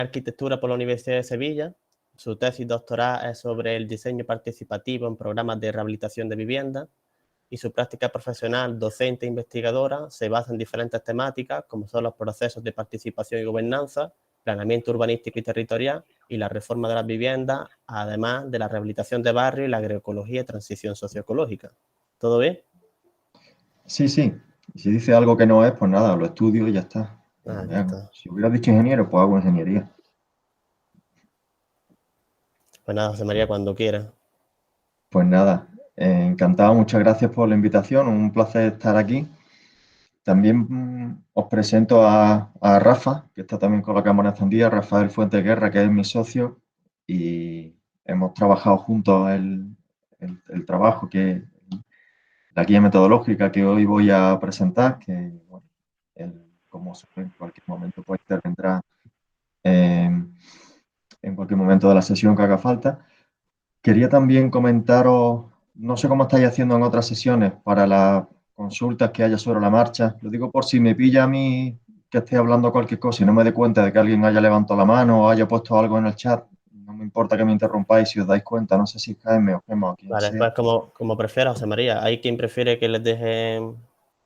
Arquitectura por la Universidad de Sevilla. Su tesis doctoral es sobre el diseño participativo en programas de rehabilitación de vivienda y su práctica profesional docente e investigadora se basa en diferentes temáticas como son los procesos de participación y gobernanza, planeamiento urbanístico y territorial y la reforma de las viviendas, además de la rehabilitación de barrios y la agroecología y transición socioecológica. ¿Todo bien? Sí, sí. Y si dice algo que no es, pues nada, lo estudio y ya está. Ah, ya está. Si hubiera dicho ingeniero, pues hago ingeniería. Pues nada, José María, cuando quiera. Pues nada, encantado, muchas gracias por la invitación, un placer estar aquí. También os presento a Rafa, que está también con la cámara encendida, Rafael Fuentes Guerra, que es mi socio, y hemos trabajado juntos el trabajo, la guía metodológica que hoy voy a presentar, que bueno, como en cualquier momento pues intervendrá en cualquier momento de la sesión que haga falta. Quería también comentaros, no sé cómo estáis haciendo en otras sesiones para las consultas que haya sobre la marcha. Lo digo por si me pilla a mí que esté hablando cualquier cosa y no me dé cuenta de que alguien haya levantado la mano o haya puesto algo en el chat. No me importa que me interrumpáis si os dais cuenta. No sé si es Jaime o Gemma o quien Vale, sea. pues como prefieras, José María. Hay quien prefiere que les dejen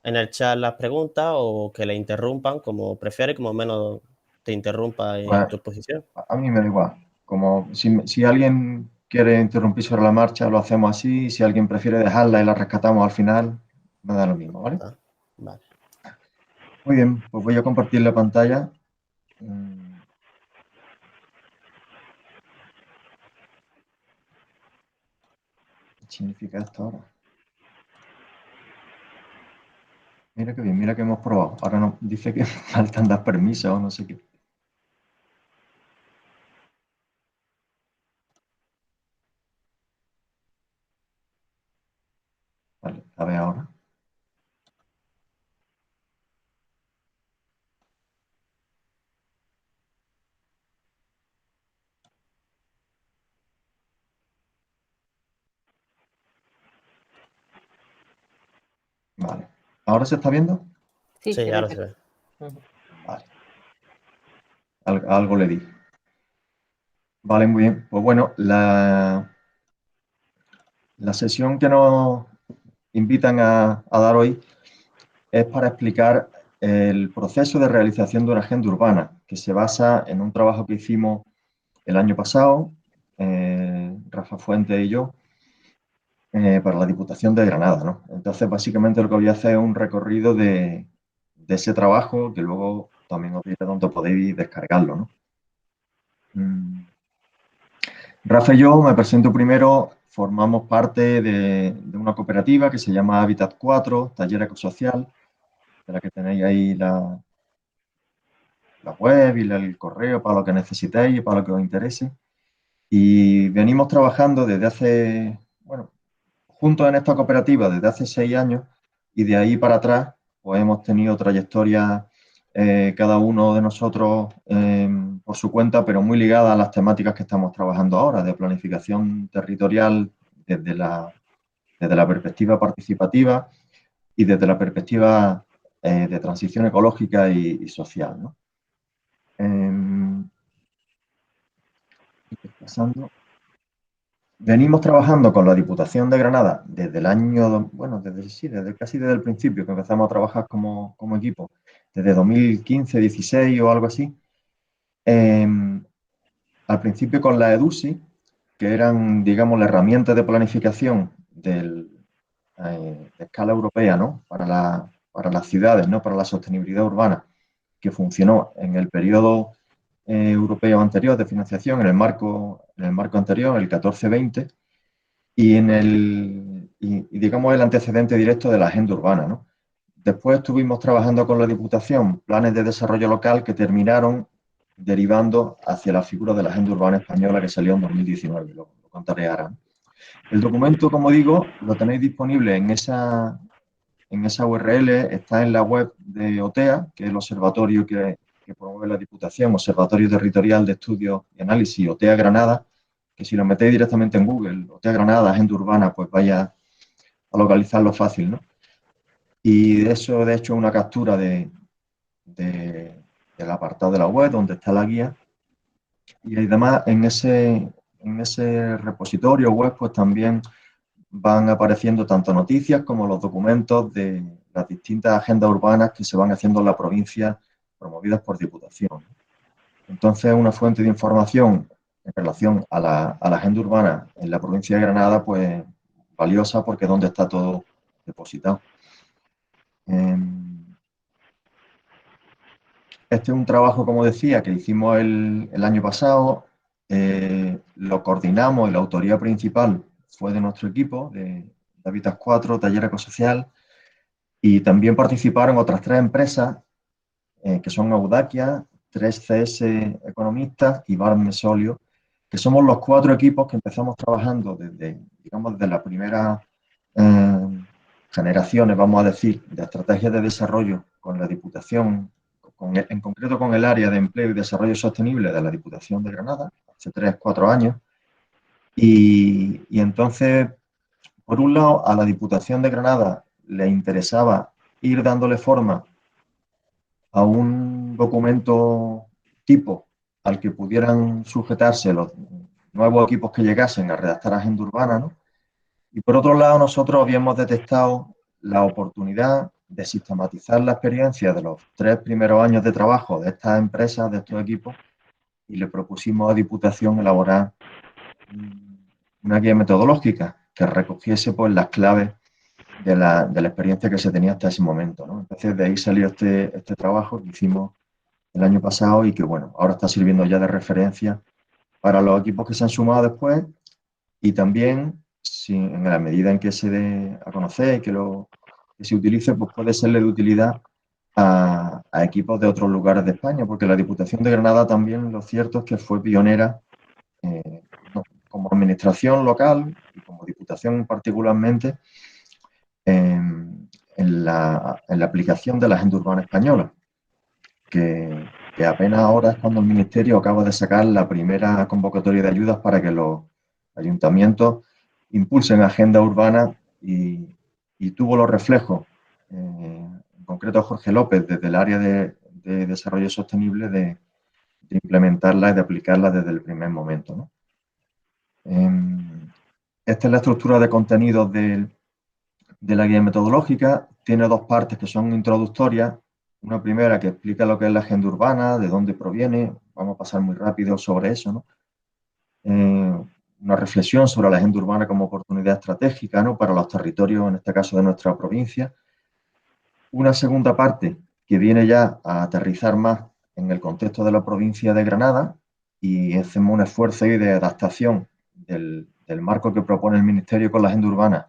en el chat las preguntas o que le interrumpan, como prefiere, como menos te interrumpa en Pues, tu exposición. a mí me da igual. Como si alguien quiere interrumpir sobre la marcha, lo hacemos así. Si alguien prefiere dejarla y la rescatamos al final, me da lo mismo, ¿vale? Ah, vale. Muy bien, pues voy a compartir la pantalla. ¿Qué significa esto ahora? Mira qué bien, mira que hemos probado. Ahora nos dice que faltan dar permisos o no sé qué. Vale, a ver ahora. Vale. ¿Ahora se está viendo? Sí, Sí, se ve ahora se ve. perfecto. Vale. Algo le di. Vale, muy bien. Pues bueno, la sesión que nos invitan a dar hoy es para explicar el proceso de realización de una agenda urbana, que se basa en un trabajo que hicimos el año pasado, Rafa Fuente y yo, para la Diputación de Granada, ¿no? Entonces, básicamente lo que voy a hacer es un recorrido de ese trabajo que luego también os diré dónde podéis descargarlo, ¿no? Rafa y yo, me presento primero, formamos parte de una cooperativa que se llama Hábitat 4, Taller Ecosocial, de la que tenéis ahí la web y el correo para lo que necesitéis y para lo que os interese. Y venimos trabajando desde hace, bueno, juntos en esta cooperativa desde hace 6 años y de ahí para atrás pues hemos tenido trayectoria cada uno de nosotros por su cuenta, pero muy ligada a las temáticas que estamos trabajando ahora, de planificación territorial desde la perspectiva participativa y desde la perspectiva de transición ecológica y social, ¿no? Pasando. Venimos trabajando con la Diputación de Granada desde el año, bueno, casi desde el principio que empezamos a trabajar como equipo, desde 2015, 16 o algo así. Al principio con la EDUSI, que eran, digamos, la herramienta de planificación de escala europea, ¿no? Para las ciudades, ¿no? Para la sostenibilidad urbana, que funcionó en el periodo europeo anterior de financiación, en el marco anterior, el 14-20, y digamos el antecedente directo de la agenda urbana, ¿no? Después estuvimos trabajando con la Diputación planes de desarrollo local que terminaron derivando hacia la figura de la agenda urbana española que salió en 2019, lo contaré ahora. El documento, como digo, lo tenéis disponible en esa URL, está en la web de OTEA, que es el observatorio que promueve la Diputación, Observatorio Territorial de Estudios y Análisis, OTEA Granada, que si lo metéis directamente en Google, OTEA Granada, agenda urbana, pues vaya a localizarlo fácil, ¿no? Y de eso, de hecho, es una captura del apartado de la web donde está la guía. Y además en ese repositorio web pues también van apareciendo tanto noticias como los documentos de las distintas agendas urbanas que se van haciendo en la provincia promovidas por Diputación. Entonces, una fuente de información en relación a la agenda urbana en la provincia de Granada, pues valiosa porque es donde está todo depositado. Este es un trabajo, como decía, que hicimos el año pasado, lo coordinamos y la autoría principal fue de nuestro equipo, de Habitat 4, Taller Ecosocial, y también participaron otras 3 empresas, que son Audacia, 3CS Economistas y Bar Mesolio, que somos los 4 equipos que empezamos trabajando desde, digamos, desde la primera generaciones, vamos a decir, de estrategias de desarrollo con la Diputación, en concreto con el área de empleo y desarrollo sostenible de la Diputación de Granada, hace 3-4 años. Y entonces, por un lado, a la Diputación de Granada le interesaba ir dándole forma a un documento tipo al que pudieran sujetarse los nuevos equipos que llegasen a redactar agenda urbana, ¿no? Y por otro lado, nosotros habíamos detectado la oportunidad de sistematizar la experiencia de los 3 primeros años de trabajo de estas empresas, de estos equipos, y le propusimos a Diputación elaborar una guía metodológica que recogiese pues, las claves de la experiencia que se tenía hasta ese momento, ¿no? Entonces, de ahí salió este trabajo que hicimos el año pasado y que, bueno, ahora está sirviendo ya de referencia para los equipos que se han sumado después y también, si, en la medida en que se dé a conocer y que se utilice, pues puede serle de utilidad a equipos de otros lugares de España, porque la Diputación de Granada también, lo cierto es que fue pionera como administración local y como Diputación particularmente en la aplicación de la agenda urbana española, que apenas ahora es cuando el Ministerio acaba de sacar la primera convocatoria de ayudas para que los ayuntamientos impulsen agenda urbana y tuvo los reflejos, en concreto Jorge López, desde el área de desarrollo sostenible, de implementarla y de aplicarla desde el primer momento, ¿no? Esta es la estructura de contenidos de la guía metodológica. Tiene 2 partes que son introductorias. Una primera que explica lo que es la agenda urbana, de dónde proviene. Vamos a pasar muy rápido sobre eso, ¿no? Una reflexión sobre la agenda urbana como oportunidad estratégica, ¿no? Para los territorios, en este caso de nuestra provincia. Una segunda parte que viene ya a aterrizar más en el contexto de la provincia de Granada y hacemos un esfuerzo ahí de adaptación del marco que propone el Ministerio con la agenda urbana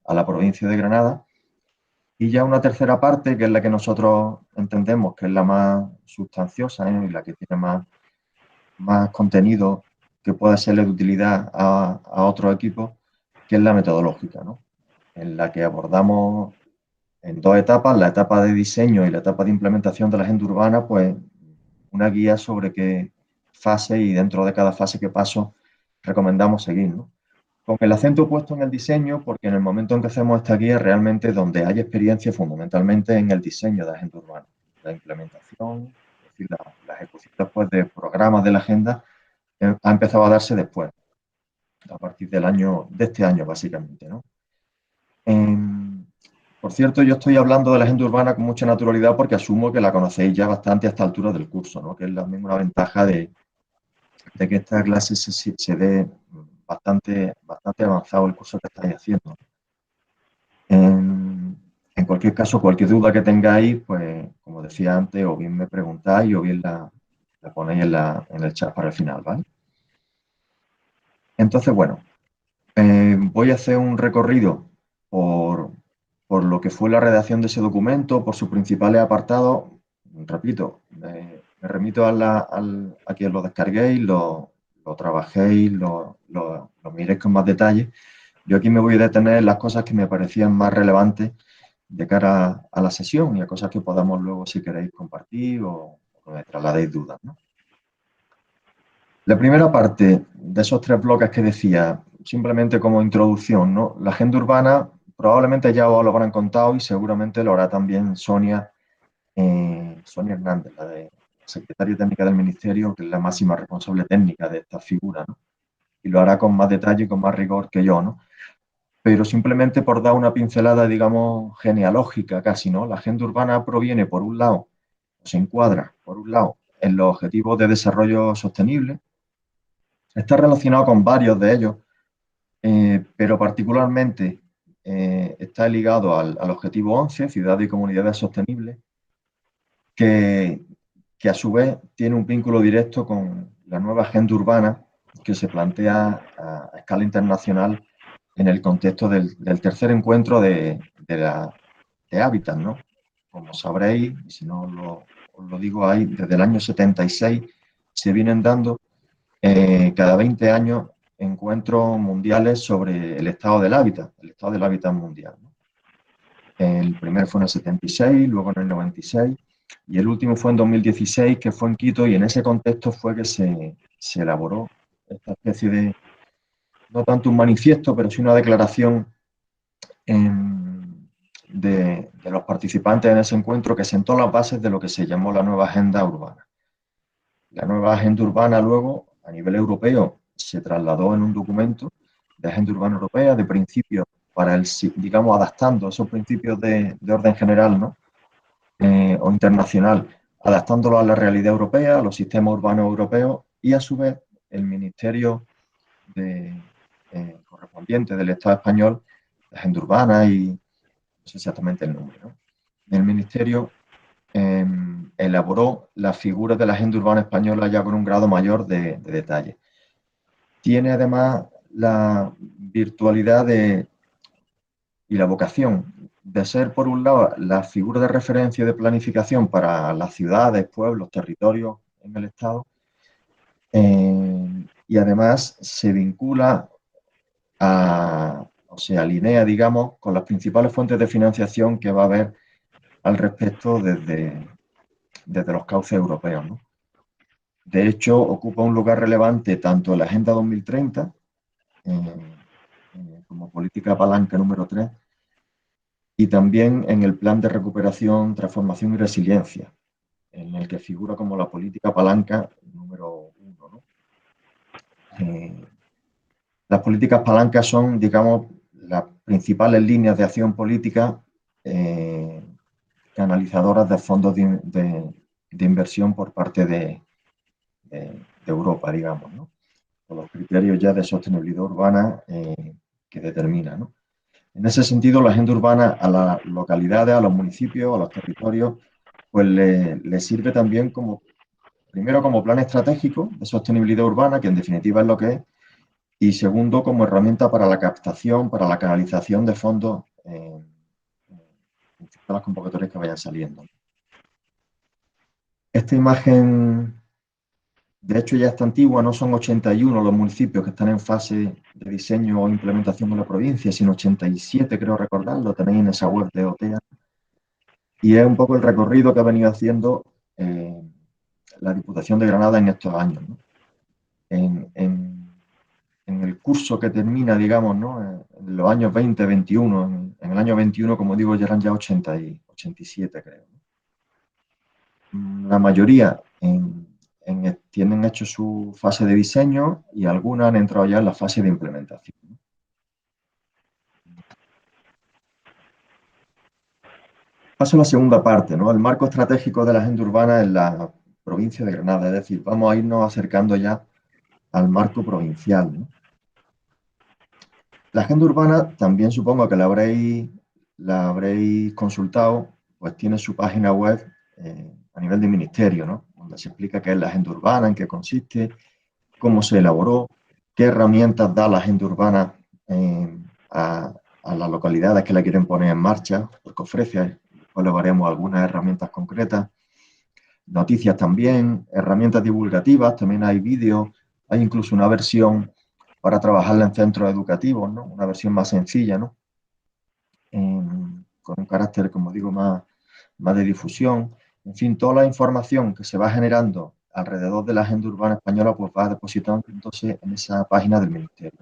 a la provincia de Granada. Y ya una tercera parte, que es la que nosotros entendemos que es la más sustanciosa, y la que tiene más contenido que pueda serle de utilidad a otros equipos, que es la metodológica, ¿no? En la que abordamos en 2 etapas, la etapa de diseño y la etapa de implementación de la agenda urbana, pues una guía sobre qué fase y dentro de cada fase qué paso recomendamos seguir, ¿no? Con el acento puesto en el diseño, porque en el momento en que hacemos esta guía, realmente donde hay experiencia fundamentalmente en el diseño de la agenda urbana. La implementación, es decir, la ejecución después de programas de la agenda, ha empezado a darse después, a partir de este año, básicamente, ¿no? Por cierto, yo estoy hablando de la agenda urbana con mucha naturalidad porque asumo que la conocéis ya bastante a esta altura del curso, ¿no? Que es también una ventaja de que esta clase se dé bastante avanzado el curso que estáis haciendo. En cualquier caso, cualquier duda que tengáis, pues, como decía antes, o bien me preguntáis o bien la ponéis en el chat para el final, ¿vale? Entonces, bueno, voy a hacer un recorrido por lo que fue la redacción de ese documento, por sus principales apartados. Repito, me remito a que lo descarguéis, lo trabajéis, lo miréis con más detalle. Yo aquí me voy a detener en las cosas que me parecían más relevantes de cara a la sesión y a cosas que podamos luego, si queréis, compartir o me trasladéis dudas, ¿no? La primera parte de esos 3 bloques que decía, simplemente como introducción, ¿no? La agenda urbana probablemente ya os lo habrán contado y seguramente lo hará también Sonia Hernández, secretaria técnica del Ministerio, que es la máxima responsable técnica de esta figura, ¿no? Y lo hará con más detalle y con más rigor que yo, ¿no? Pero simplemente por dar una pincelada, digamos, genealógica casi, ¿no? La agenda urbana proviene, por un lado, se encuadra, por un lado, en los objetivos de desarrollo sostenible. Está relacionado con varios de ellos, pero particularmente está ligado al objetivo 11, Ciudades y Comunidades Sostenibles, que, que a su vez tiene un vínculo directo con la nueva agenda urbana que se plantea a escala internacional en el contexto del tercer encuentro de hábitat, ¿no? Como sabréis, y si no os lo digo ahí, desde el año 76 se vienen dando cada 20 años encuentros mundiales sobre el estado del hábitat mundial, ¿no? El primero fue en el 76, luego en el 96 y el último fue en 2016, que fue en Quito, y en ese contexto fue que se elaboró esta especie de, no tanto un manifiesto, pero sí una declaración de los participantes en ese encuentro que sentó las bases de lo que se llamó la nueva agenda urbana. La nueva agenda urbana luego, a nivel europeo, se trasladó en un documento de agenda urbana europea, de principios para el, digamos, adaptando esos principios de orden general, ¿no? O internacional, adaptándolo a la realidad europea, a los sistemas urbanos europeos, y a su vez el Ministerio correspondiente del Estado español, la agenda urbana y no sé exactamente el nombre, ¿no? El Ministerio elaboró las figuras de la agenda urbana española ya con un grado mayor de detalle. Tiene además la virtualidad y la vocación de ser, por un lado, la figura de referencia y de planificación para las ciudades, pueblos, territorios en el Estado, y además se vincula o se alinea, digamos, con las principales fuentes de financiación que va a haber al respecto desde los cauces europeos, ¿no? De hecho, ocupa un lugar relevante tanto en la Agenda 2030, como política palanca número 3, y también en el Plan de Recuperación, Transformación y Resiliencia, en el que figura como la política palanca número 1, ¿no? Las políticas palancas son, digamos, las principales líneas de acción política canalizadoras de fondos de inversión por parte de Europa, digamos, ¿no? Con los criterios ya de sostenibilidad urbana que determina, ¿no? En ese sentido, la agenda urbana a las localidades, a los municipios, a los territorios, pues le sirve también primero como plan estratégico de sostenibilidad urbana, que en definitiva es lo que es, y segundo como herramienta para la captación, para la canalización de fondos en las convocatorias que vayan saliendo. Esta imagen, de hecho, ya está antigua, no son 81 los municipios que están en fase de diseño o implementación en la provincia, sino 87, creo recordar, lo tenéis en esa web de OTEA. Y es un poco el recorrido que ha venido haciendo la Diputación de Granada en estos años, ¿no? En el curso que termina, digamos, ¿no? En los años 20, 21, en el año 21, como digo, ya eran ya 80 y 87, creo, ¿no? La mayoría tienen hecho su fase de diseño y algunas han entrado ya en la fase de implementación, ¿no? Paso a la segunda parte, ¿no? El marco estratégico de la agenda urbana en la provincia de Granada, es decir, vamos a irnos acercando ya al marco provincial, ¿no? La agenda urbana también supongo que la habréis consultado, pues tiene su página web a nivel de ministerio, ¿no? Donde se explica qué es la agenda urbana, en qué consiste, cómo se elaboró, qué herramientas da la agenda urbana a las localidades que la quieren poner en marcha, porque ofrece, después le veremos algunas herramientas concretas, noticias también, herramientas divulgativas, también hay vídeos, hay incluso una versión para trabajarla en centros educativos, ¿no? Una versión más sencilla, ¿no? Con un carácter, como digo, más de difusión. En fin, toda la información que se va generando alrededor de la agenda urbana española pues va depositándose en esa página del Ministerio.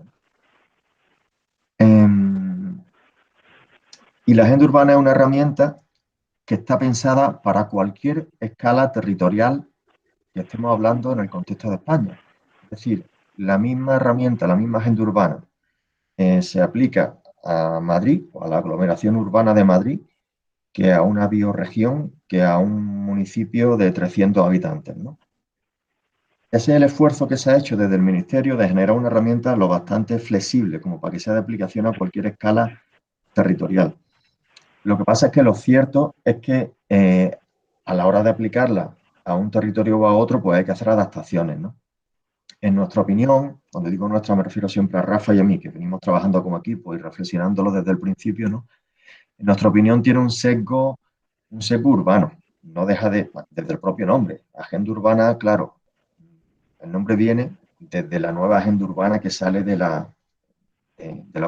Y la agenda urbana es una herramienta que está pensada para cualquier escala territorial que estemos hablando en el contexto de España. Es decir, la misma herramienta, la misma agenda urbana se aplica a Madrid o a la aglomeración urbana de Madrid que a una bioregión, que a un municipio de 300 habitantes, ¿no? Ese es el esfuerzo que se ha hecho desde el Ministerio de generar una herramienta lo bastante flexible como para que sea de aplicación a cualquier escala territorial. Lo que pasa es que lo cierto es que a la hora de aplicarla a un territorio o a otro, pues hay que hacer adaptaciones, ¿no? En nuestra opinión, cuando digo nuestra me refiero siempre a Rafa y a mí, que venimos trabajando como equipo y reflexionándolo desde el principio, ¿no? En nuestra opinión tiene un sesgo urbano, no deja desde el propio nombre. Agenda urbana, claro, el nombre viene desde la nueva agenda urbana que sale de la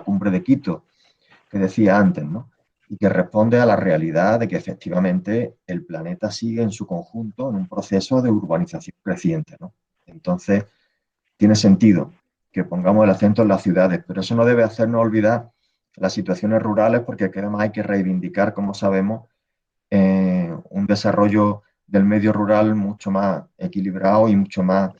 cumbre de Quito, que decía antes, ¿no? Y que responde a la realidad de que efectivamente el planeta sigue en su conjunto en un proceso de urbanización creciente, ¿no? Entonces, tiene sentido que pongamos el acento en las ciudades, pero eso no debe hacernos olvidar las situaciones rurales porque además hay que reivindicar, como sabemos, un desarrollo del medio rural mucho más equilibrado y mucho más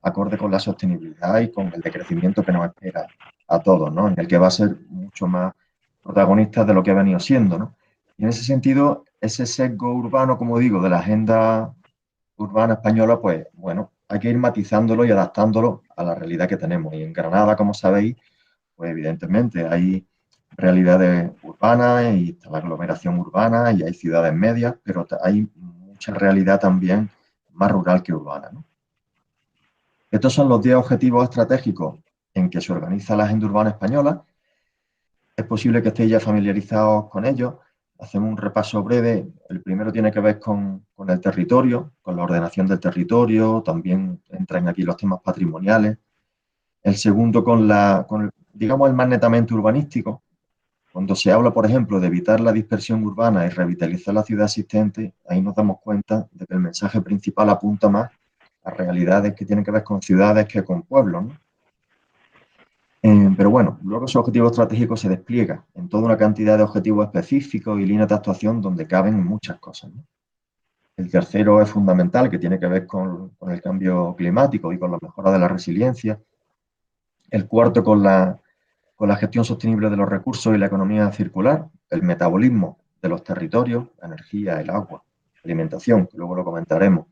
acorde con la sostenibilidad y con el decrecimiento que nos espera a todos, ¿no? En el que va a ser mucho más protagonista de lo que ha venido siendo, ¿no? Y en ese sentido, ese sesgo urbano, como digo, de la agenda urbana española, pues bueno, hay que ir matizándolo y adaptándolo a la realidad que tenemos. Y en Granada, como sabéis, pues evidentemente hay realidades urbanas y está la aglomeración urbana y hay ciudades medias, pero hay mucha realidad también más rural que urbana, ¿no? Estos son los 10 objetivos estratégicos en que se organiza la agenda urbana española. Es posible que estéis ya familiarizados con ellos. Hacemos un repaso breve. El primero tiene que ver con el territorio, con la ordenación del territorio. También entran aquí los temas patrimoniales. El segundo digamos, el más netamente urbanístico. Cuando se habla, por ejemplo, de evitar la dispersión urbana y revitalizar la ciudad existente, ahí nos damos cuenta de que el mensaje principal apunta más a realidades que tienen que ver con ciudades que con pueblos, ¿no? Pero bueno, luego ese objetivo estratégico se despliega en toda una cantidad de objetivos específicos y líneas de actuación donde caben muchas cosas, ¿no? El tercero es fundamental, que tiene que ver con el cambio climático y con la mejora de la resiliencia. El cuarto con la gestión sostenible de los recursos y la economía circular, el metabolismo de los territorios, la energía, el agua, la alimentación, que luego lo comentaremos.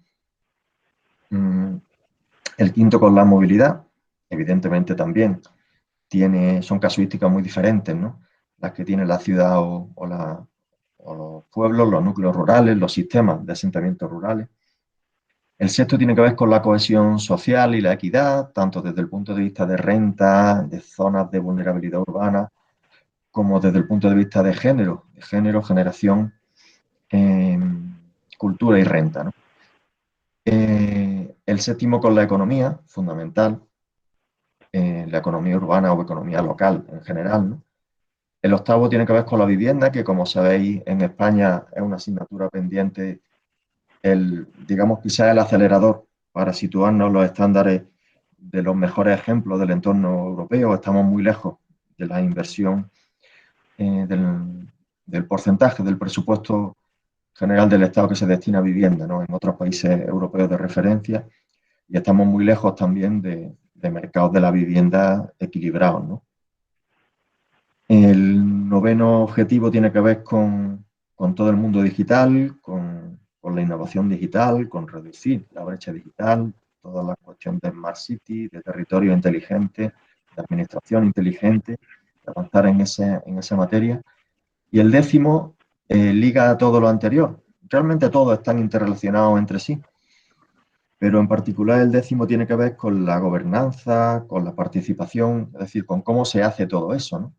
El quinto con la movilidad, evidentemente también son casuísticas muy diferentes, ¿no? Las que tiene la ciudad o los pueblos, los núcleos rurales, los sistemas de asentamientos rurales. El sexto tiene que ver con la cohesión social y la equidad, tanto desde el punto de vista de renta, de zonas de vulnerabilidad urbana, como desde el punto de vista de género, generación, cultura y renta, ¿no? El séptimo con la economía, fundamental, la economía urbana o economía local en general, ¿no? El octavo tiene que ver con la vivienda, que como sabéis en España es una asignatura pendiente, digamos quizás el acelerador para situarnos los estándares de los mejores ejemplos del entorno europeo. Estamos muy lejos de la inversión del porcentaje del presupuesto general del Estado que se destina a vivienda, ¿no? En otros países europeos de referencia, y estamos muy lejos también de mercados de la vivienda equilibrados, ¿no? El noveno objetivo tiene que ver con todo el mundo digital, con la innovación digital, con reducir la brecha digital, toda la cuestión de Smart City, de territorio inteligente, de administración inteligente, de avanzar en esa materia. Y el décimo liga a todo lo anterior. Realmente todos están interrelacionados entre sí, pero en particular el décimo tiene que ver con la gobernanza, con la participación, es decir, con cómo se hace todo eso, ¿no?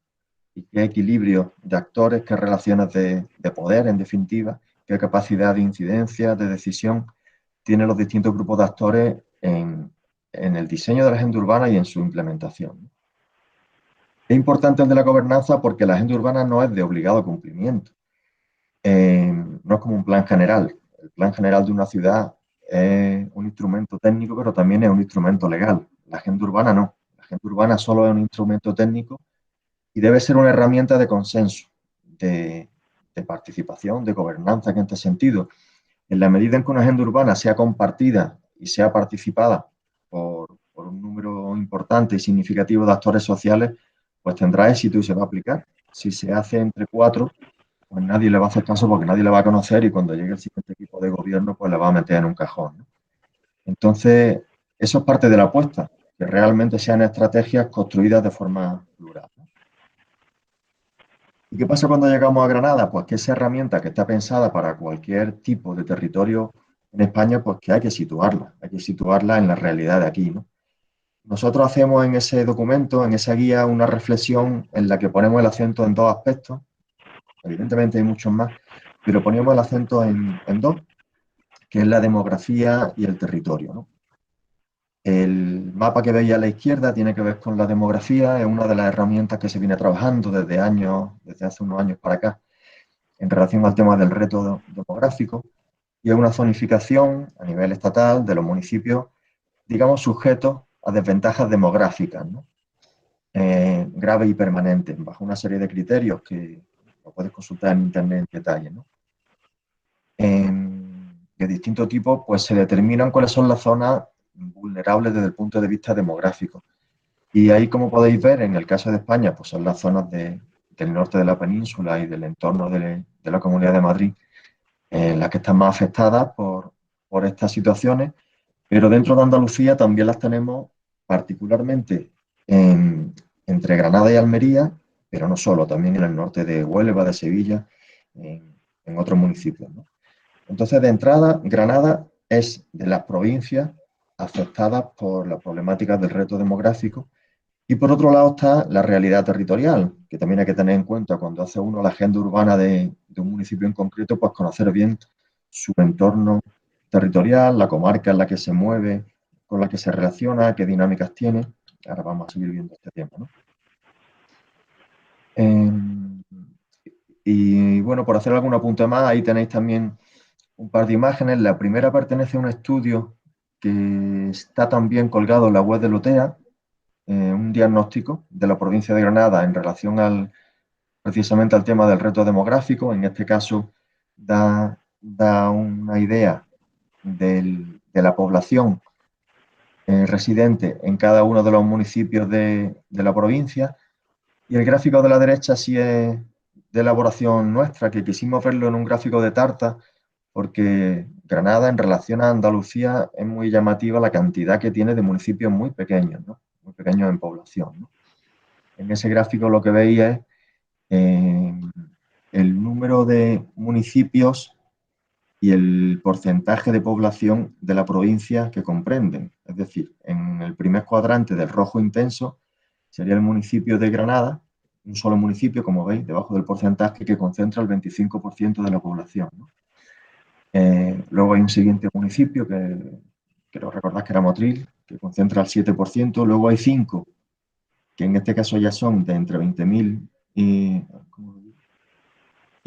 Y qué equilibrio de actores, qué relaciones de poder, en definitiva, qué capacidad de incidencia, de decisión tienen los distintos grupos de actores en el diseño de la agenda urbana y en su implementación. Es importante el de la gobernanza porque la agenda urbana no es de obligado cumplimiento. No es como un plan general. El plan general de una ciudad es un instrumento técnico, pero también es un instrumento legal. La agenda urbana no. La agenda urbana solo es un instrumento técnico y debe ser una herramienta de consenso, de participación, de gobernanza, que en este sentido, en la medida en que una agenda urbana sea compartida y sea participada por un número importante y significativo de actores sociales, pues tendrá éxito y se va a aplicar. Si se hace entre 4, pues nadie le va a hacer caso porque nadie le va a conocer y cuando llegue el siguiente equipo de gobierno, pues le va a meter en un cajón, ¿no? Entonces, eso es parte de la apuesta, que realmente sean estrategias construidas de forma plural, ¿no? ¿Y qué pasa cuando llegamos a Granada? Pues que esa herramienta que está pensada para cualquier tipo de territorio en España, pues que hay que situarla en la realidad de aquí, ¿no? Nosotros hacemos en ese documento, en esa guía, una reflexión en la que ponemos el acento en dos aspectos. Evidentemente hay muchos más, pero ponemos el acento en dos, que es la demografía y el territorio, ¿no? El mapa que veis a la izquierda tiene que ver con la demografía, es una de las herramientas que se viene trabajando desde hace unos años para acá, en relación al tema del reto demográfico, y es una zonificación a nivel estatal de los municipios, digamos, sujetos a desventajas demográficas, ¿no? Graves y permanentes, bajo una serie de criterios que lo puedes consultar en internet en detalle, ¿no? De distintos tipos, pues se determinan cuáles son las zonas vulnerables desde el punto de vista demográfico. Y ahí, como podéis ver, en el caso de España, pues son las zonas del norte de la península y del entorno de la Comunidad de Madrid, las que están más afectadas por estas situaciones, pero dentro de Andalucía también las tenemos particularmente entre Granada y Almería, pero no solo, también en el norte de Huelva, de Sevilla, en otros municipios, ¿no? Entonces, de entrada, Granada es de las provincias afectadas por las problemáticas del reto demográfico. Y por otro lado está la realidad territorial, que también hay que tener en cuenta cuando hace uno la agenda urbana de un municipio en concreto, pues conocer bien su entorno territorial, la comarca en la que se mueve, con la que se relaciona, qué dinámicas tiene. Ahora vamos a seguir viendo este tema, ¿no? Y bueno, por hacer algún apunte más, ahí tenéis también un par de imágenes. La primera pertenece a un estudio que está también colgado en la web de Lotea, un diagnóstico de la provincia de Granada en relación precisamente al tema del reto demográfico. En este caso, da una idea de la población residente en cada uno de los municipios de la provincia. Y el gráfico de la derecha sí es de elaboración nuestra, que quisimos verlo en un gráfico de tarta, porque Granada, en relación a Andalucía, es muy llamativa la cantidad que tiene de municipios muy pequeños, ¿no? Muy pequeños en población, ¿no? En ese gráfico lo que veis es el número de municipios y el porcentaje de población de la provincia que comprenden. Es decir, en el primer cuadrante del rojo intenso sería el municipio de Granada, un solo municipio, como veis, debajo del porcentaje que concentra el 25% de la población, ¿no? Luego hay un siguiente municipio que creo recordar que era Motril, que concentra el 7%. Luego hay 5, que en este caso ya son de entre 20.000 y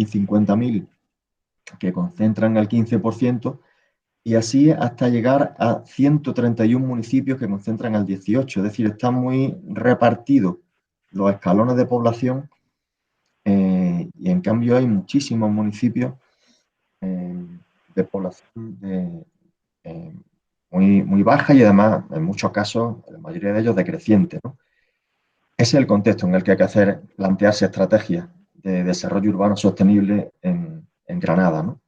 50.000, que concentran el 15%, y así hasta llegar a 131 municipios que concentran el 18%. Es decir, están muy repartidos los escalones de población, y en cambio hay muchísimos municipios de población muy baja y además, en muchos casos, en la mayoría de ellos, decreciente, ¿no? Ese es el contexto en el que hay que plantearse estrategias de desarrollo urbano sostenible en Granada, ¿no?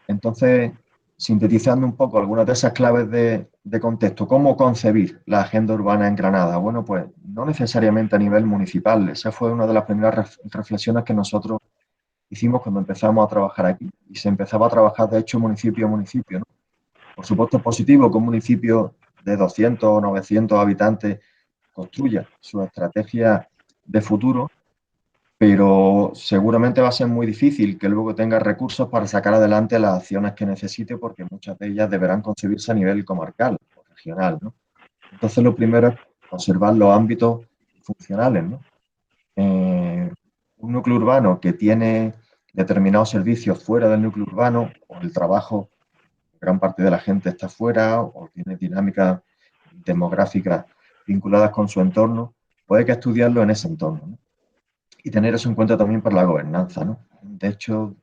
Entonces, sintetizando un poco algunas de esas claves de contexto, ¿cómo concebir la agenda urbana en Granada? Bueno, pues no necesariamente a nivel municipal. Esa fue una de las primeras reflexiones que nosotros hicimos cuando empezamos a trabajar aquí, y se empezaba a trabajar, de hecho, municipio a municipio, ¿no? Por supuesto, es positivo que un municipio de 200 o 900 habitantes construya su estrategia de futuro, pero seguramente va a ser muy difícil que luego tenga recursos para sacar adelante las acciones que necesite, porque muchas de ellas deberán concebirse a nivel comarcal o regional, ¿no? Entonces, lo primero es conservar los ámbitos funcionales, ¿no? Un núcleo urbano que tiene determinados servicios fuera del núcleo urbano, o el trabajo, gran parte de la gente está fuera, o tiene dinámicas demográficas vinculadas con su entorno, pues hay que estudiarlo en ese entorno, ¿no? Y tener eso en cuenta también para la gobernanza, ¿no? De hecho,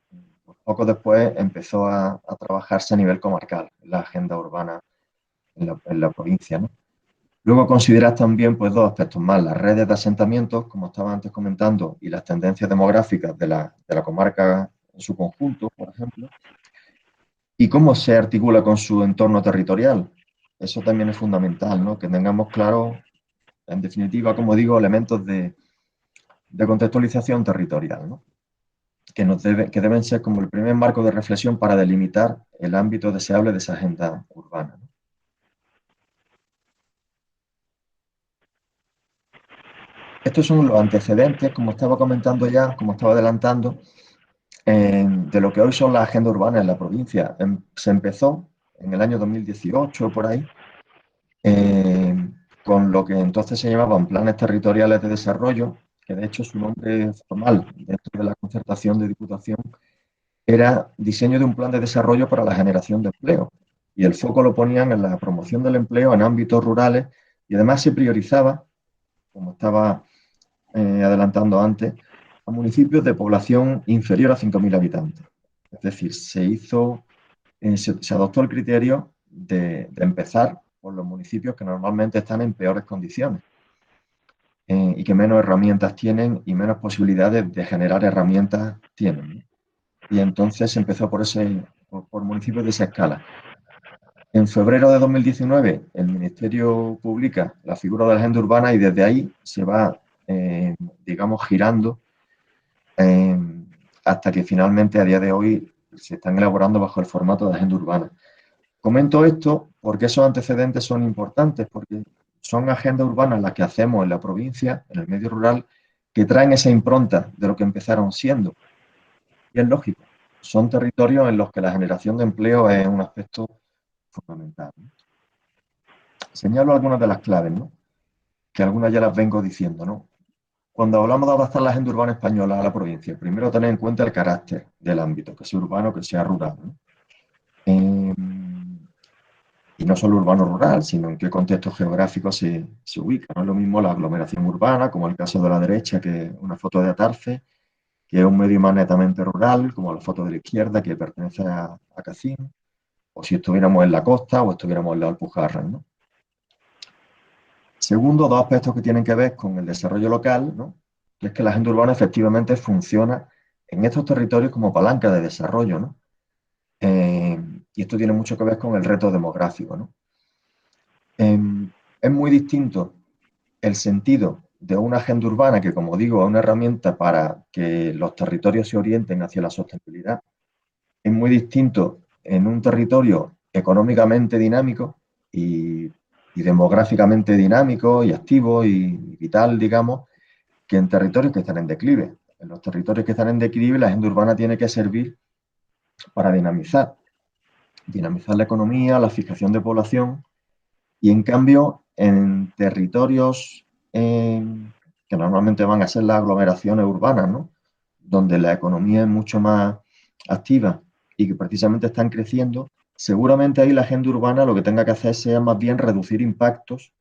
poco después empezó a trabajarse a nivel comarcal, la agenda urbana en la provincia, ¿no? Luego consideras también pues, dos aspectos más, las redes de asentamientos, como estaba antes comentando, y las tendencias demográficas de la comarca en su conjunto, por ejemplo, y cómo se articula con su entorno territorial. Eso también es fundamental, ¿no? Que tengamos claro, en definitiva, como digo, elementos de contextualización territorial, ¿no? Que deben ser como el primer marco de reflexión para delimitar el ámbito deseable de esa agenda urbana, ¿no? Estos son los antecedentes, como estaba comentando ya, como estaba adelantando, de lo que hoy son las agendas urbanas en la provincia. Se empezó en el año 2018, por ahí, eh, con lo que entonces se llamaban planes territoriales de desarrollo, que de hecho su nombre formal dentro de la concertación de Diputación era diseño de un plan de desarrollo para la generación de empleo. Y el foco lo ponían en la promoción del empleo en ámbitos rurales y además se priorizaba, como estaba adelantando antes, a municipios de población inferior a 5.000 habitantes. Es decir, se adoptó el criterio de empezar por los municipios que normalmente están en peores condiciones y que menos herramientas tienen y menos posibilidades de generar herramientas tienen, ¿no? Y entonces se empezó por municipios de esa escala. En febrero de 2019 el Ministerio publica la figura de la agenda urbana y desde ahí se va, digamos, girando hasta que finalmente a día de hoy se están elaborando bajo el formato de agenda urbana. Comento esto porque esos antecedentes son importantes, porque son agendas urbanas las que hacemos en la provincia, en el medio rural, que traen esa impronta de lo que empezaron siendo. Y es lógico, son territorios en los que la generación de empleo es un aspecto fundamental, ¿no? Señalo algunas de las claves, ¿no? Que algunas ya las vengo diciendo, ¿no? Cuando hablamos de adaptar la agenda urbana española a la provincia, primero tener en cuenta el carácter del ámbito, que sea urbano, que sea rural, ¿no? Y no solo urbano-rural, sino en qué contexto geográfico se ubica. No es lo mismo la aglomeración urbana, como el caso de la derecha, que es una foto de Atarce, que es un medio más netamente rural, como la foto de la izquierda, que pertenece a Cacín, o si estuviéramos en la costa o estuviéramos en la Alpujarra, ¿no? Segundo, dos aspectos que tienen que ver con el desarrollo local, ¿no? Que es que la agenda urbana efectivamente funciona en estos territorios como palanca de desarrollo, ¿no? Y esto tiene mucho que ver con el reto demográfico, ¿no? Es muy distinto el sentido de una agenda urbana que, como digo, es una herramienta para que los territorios se orienten hacia la sostenibilidad. Es muy distinto en un territorio económicamente dinámico y demográficamente dinámico y activo y vital, digamos, que en territorios que están en declive. En los territorios que están en declive, la agenda urbana tiene que servir para dinamizar la economía, la fijación de población, y en cambio, en territorios que normalmente van a ser las aglomeraciones urbanas, ¿no? Donde la economía es mucho más activa y que precisamente están creciendo, seguramente ahí la agenda urbana lo que tenga que hacer sea más bien reducir impactos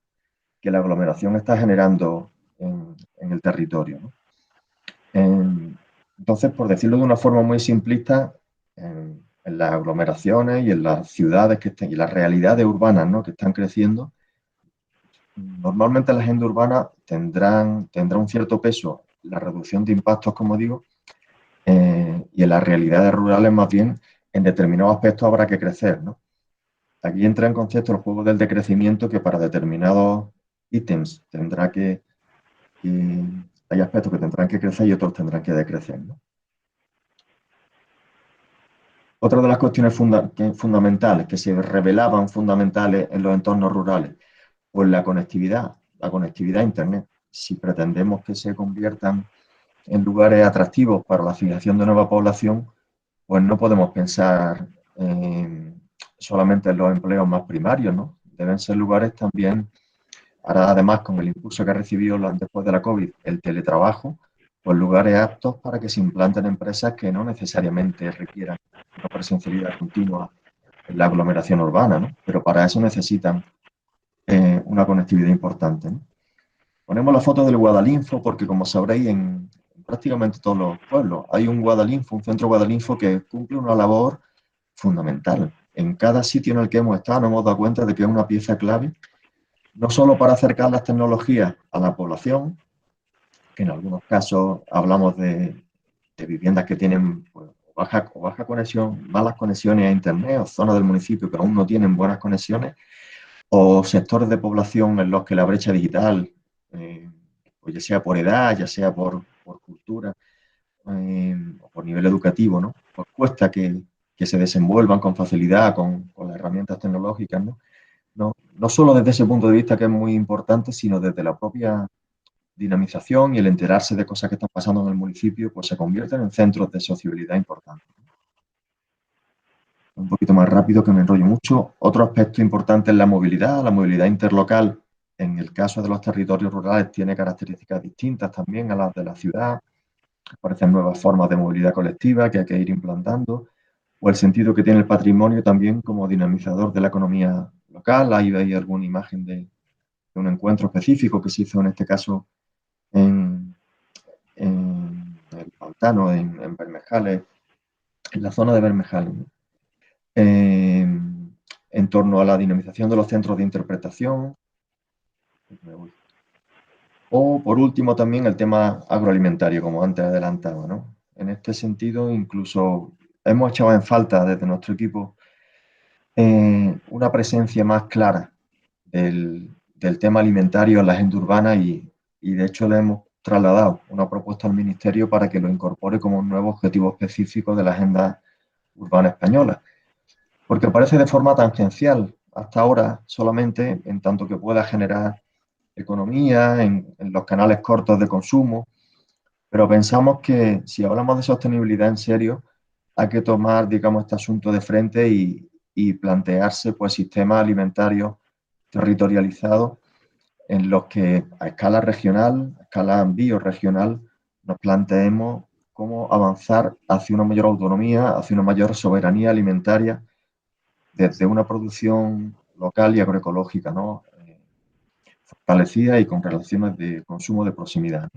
que la aglomeración está generando en el territorio, ¿no? Entonces, por decirlo de una forma muy simplista, en las aglomeraciones y en las ciudades y las realidades urbanas, ¿no? Que están creciendo, normalmente la agenda urbana tendrá un cierto peso la reducción de impactos, como digo, y en las realidades rurales más bien en determinados aspectos habrá que crecer, ¿no? Aquí entra en concepto el juego del decrecimiento, que para determinados ítems hay aspectos que tendrán que crecer y otros tendrán que decrecer, ¿no? Otra de las cuestiones fundamentales que se revelaban fundamentales en los entornos rurales, pues la conectividad a Internet. Si pretendemos que se conviertan en lugares atractivos para la fijación de nueva población, pues no podemos pensar solamente en los empleos más primarios, ¿no? Deben ser lugares también, ahora además con el impulso que ha recibido después de la COVID el teletrabajo, pues lugares aptos para que se implanten empresas que no necesariamente requieran una presencialidad continua en la aglomeración urbana, ¿no? Pero para eso necesitan una conectividad importante, ¿no? Ponemos la foto del Guadalinfo porque, como sabréis, en prácticamente todos los pueblos. Hay un Guadalinfo, un centro Guadalinfo que cumple una labor fundamental. En cada sitio en el que hemos estado nos hemos dado cuenta de que es una pieza clave, no solo para acercar las tecnologías a la población, que en algunos casos hablamos de viviendas que tienen pues, baja conexión, malas conexiones a Internet, o zonas del municipio que aún no tienen buenas conexiones, o sectores de población en los que la brecha digital, pues ya sea por edad, ya sea por cultura, o por nivel educativo, ¿no? Pues cuesta que se desenvuelvan con facilidad con las herramientas tecnológicas, ¿no? No solo desde ese punto de vista que es muy importante, sino desde la propia dinamización y el enterarse de cosas que están pasando en el municipio, pues se convierten en centros de sociabilidad importantes. Un poquito más rápido que me enrollo mucho. Otro aspecto importante es la movilidad interlocal. En el caso de los territorios rurales tiene características distintas también a las de la ciudad. Aparecen nuevas formas de movilidad colectiva que hay que ir implantando, o el sentido que tiene el patrimonio también como dinamizador de la economía local. Ahí veis alguna imagen de un encuentro específico que se hizo en este caso en el pantano, en Bermejales, en la zona de Bermejales, ¿no? En torno a la dinamización de los centros de interpretación. O, por último, también el tema agroalimentario, como antes adelantaba, ¿no? En este sentido, incluso hemos echado en falta desde nuestro equipo una presencia más clara del tema alimentario en la agenda urbana y de hecho le hemos trasladado una propuesta al Ministerio para que lo incorpore como un nuevo objetivo específico de la agenda urbana española, porque aparece de forma tangencial hasta ahora solamente en tanto que pueda generar economía en los canales cortos de consumo, pero pensamos que si hablamos de sostenibilidad en serio, hay que tomar, digamos, este asunto de frente y plantearse pues, sistemas alimentarios territorializados en los que a escala regional, a escala biorregional, nos planteemos cómo avanzar hacia una mayor autonomía, hacia una mayor soberanía alimentaria desde una producción local y agroecológica, ¿no? Fortalecida y con relaciones de consumo de proximidad.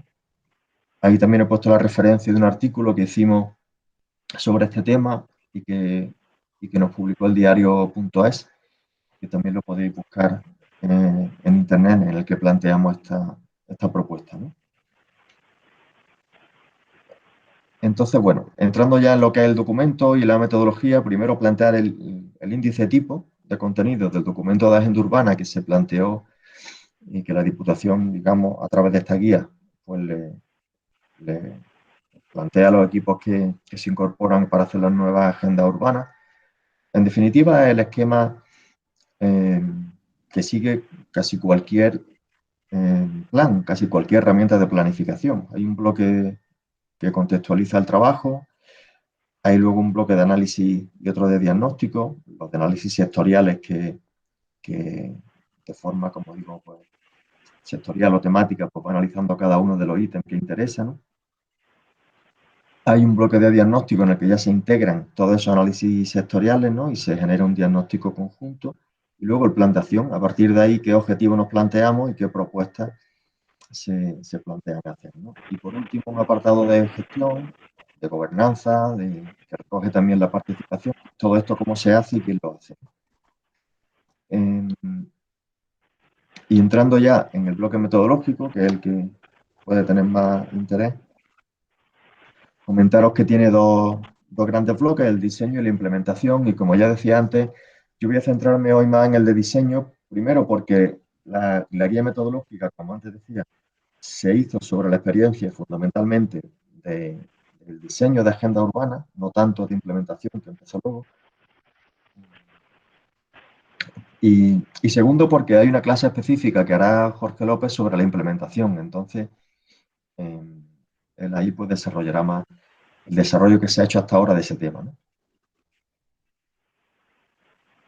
Ahí también he puesto la referencia de un artículo que hicimos sobre este tema y que nos publicó el diario.es, que también lo podéis buscar en internet, en el que planteamos esta propuesta, ¿no? Entonces, bueno, entrando ya en lo que es el documento y la metodología, primero plantear el índice tipo de contenidos del documento de agenda urbana que se planteó y que la Diputación, digamos, a través de esta guía, pues le plantea a los equipos que se incorporan para hacer las nuevas agendas urbanas. En definitiva, el esquema que sigue casi cualquier plan, casi cualquier herramienta de planificación. Hay un bloque que contextualiza el trabajo, hay luego un bloque de análisis y otro de diagnóstico, los de análisis sectoriales que de forma, como digo, pues, sectorial o temática, pues va analizando cada uno de los ítems que interesan, ¿no? Hay un bloque de diagnóstico en el que ya se integran todos esos análisis sectoriales, ¿no? Y se genera un diagnóstico conjunto. Y luego el plan de acción, a partir de ahí, qué objetivos nos planteamos y qué propuestas se plantean hacer, ¿no? Y por último, un apartado de gestión, de gobernanza, que recoge también la participación. Todo esto, cómo se hace y quién lo hace. Y entrando ya en el bloque metodológico, que es el que puede tener más interés, comentaros que tiene dos grandes bloques, el diseño y la implementación, y como ya decía antes, yo voy a centrarme hoy más en el de diseño, primero porque la guía metodológica, como antes decía, se hizo sobre la experiencia fundamentalmente del diseño de agenda urbana, no tanto de implementación, que empezó luego. Y segundo, porque hay una clase específica que hará Jorge López sobre la implementación. Entonces, él ahí pues desarrollará más el desarrollo que se ha hecho hasta ahora de ese tema, ¿no?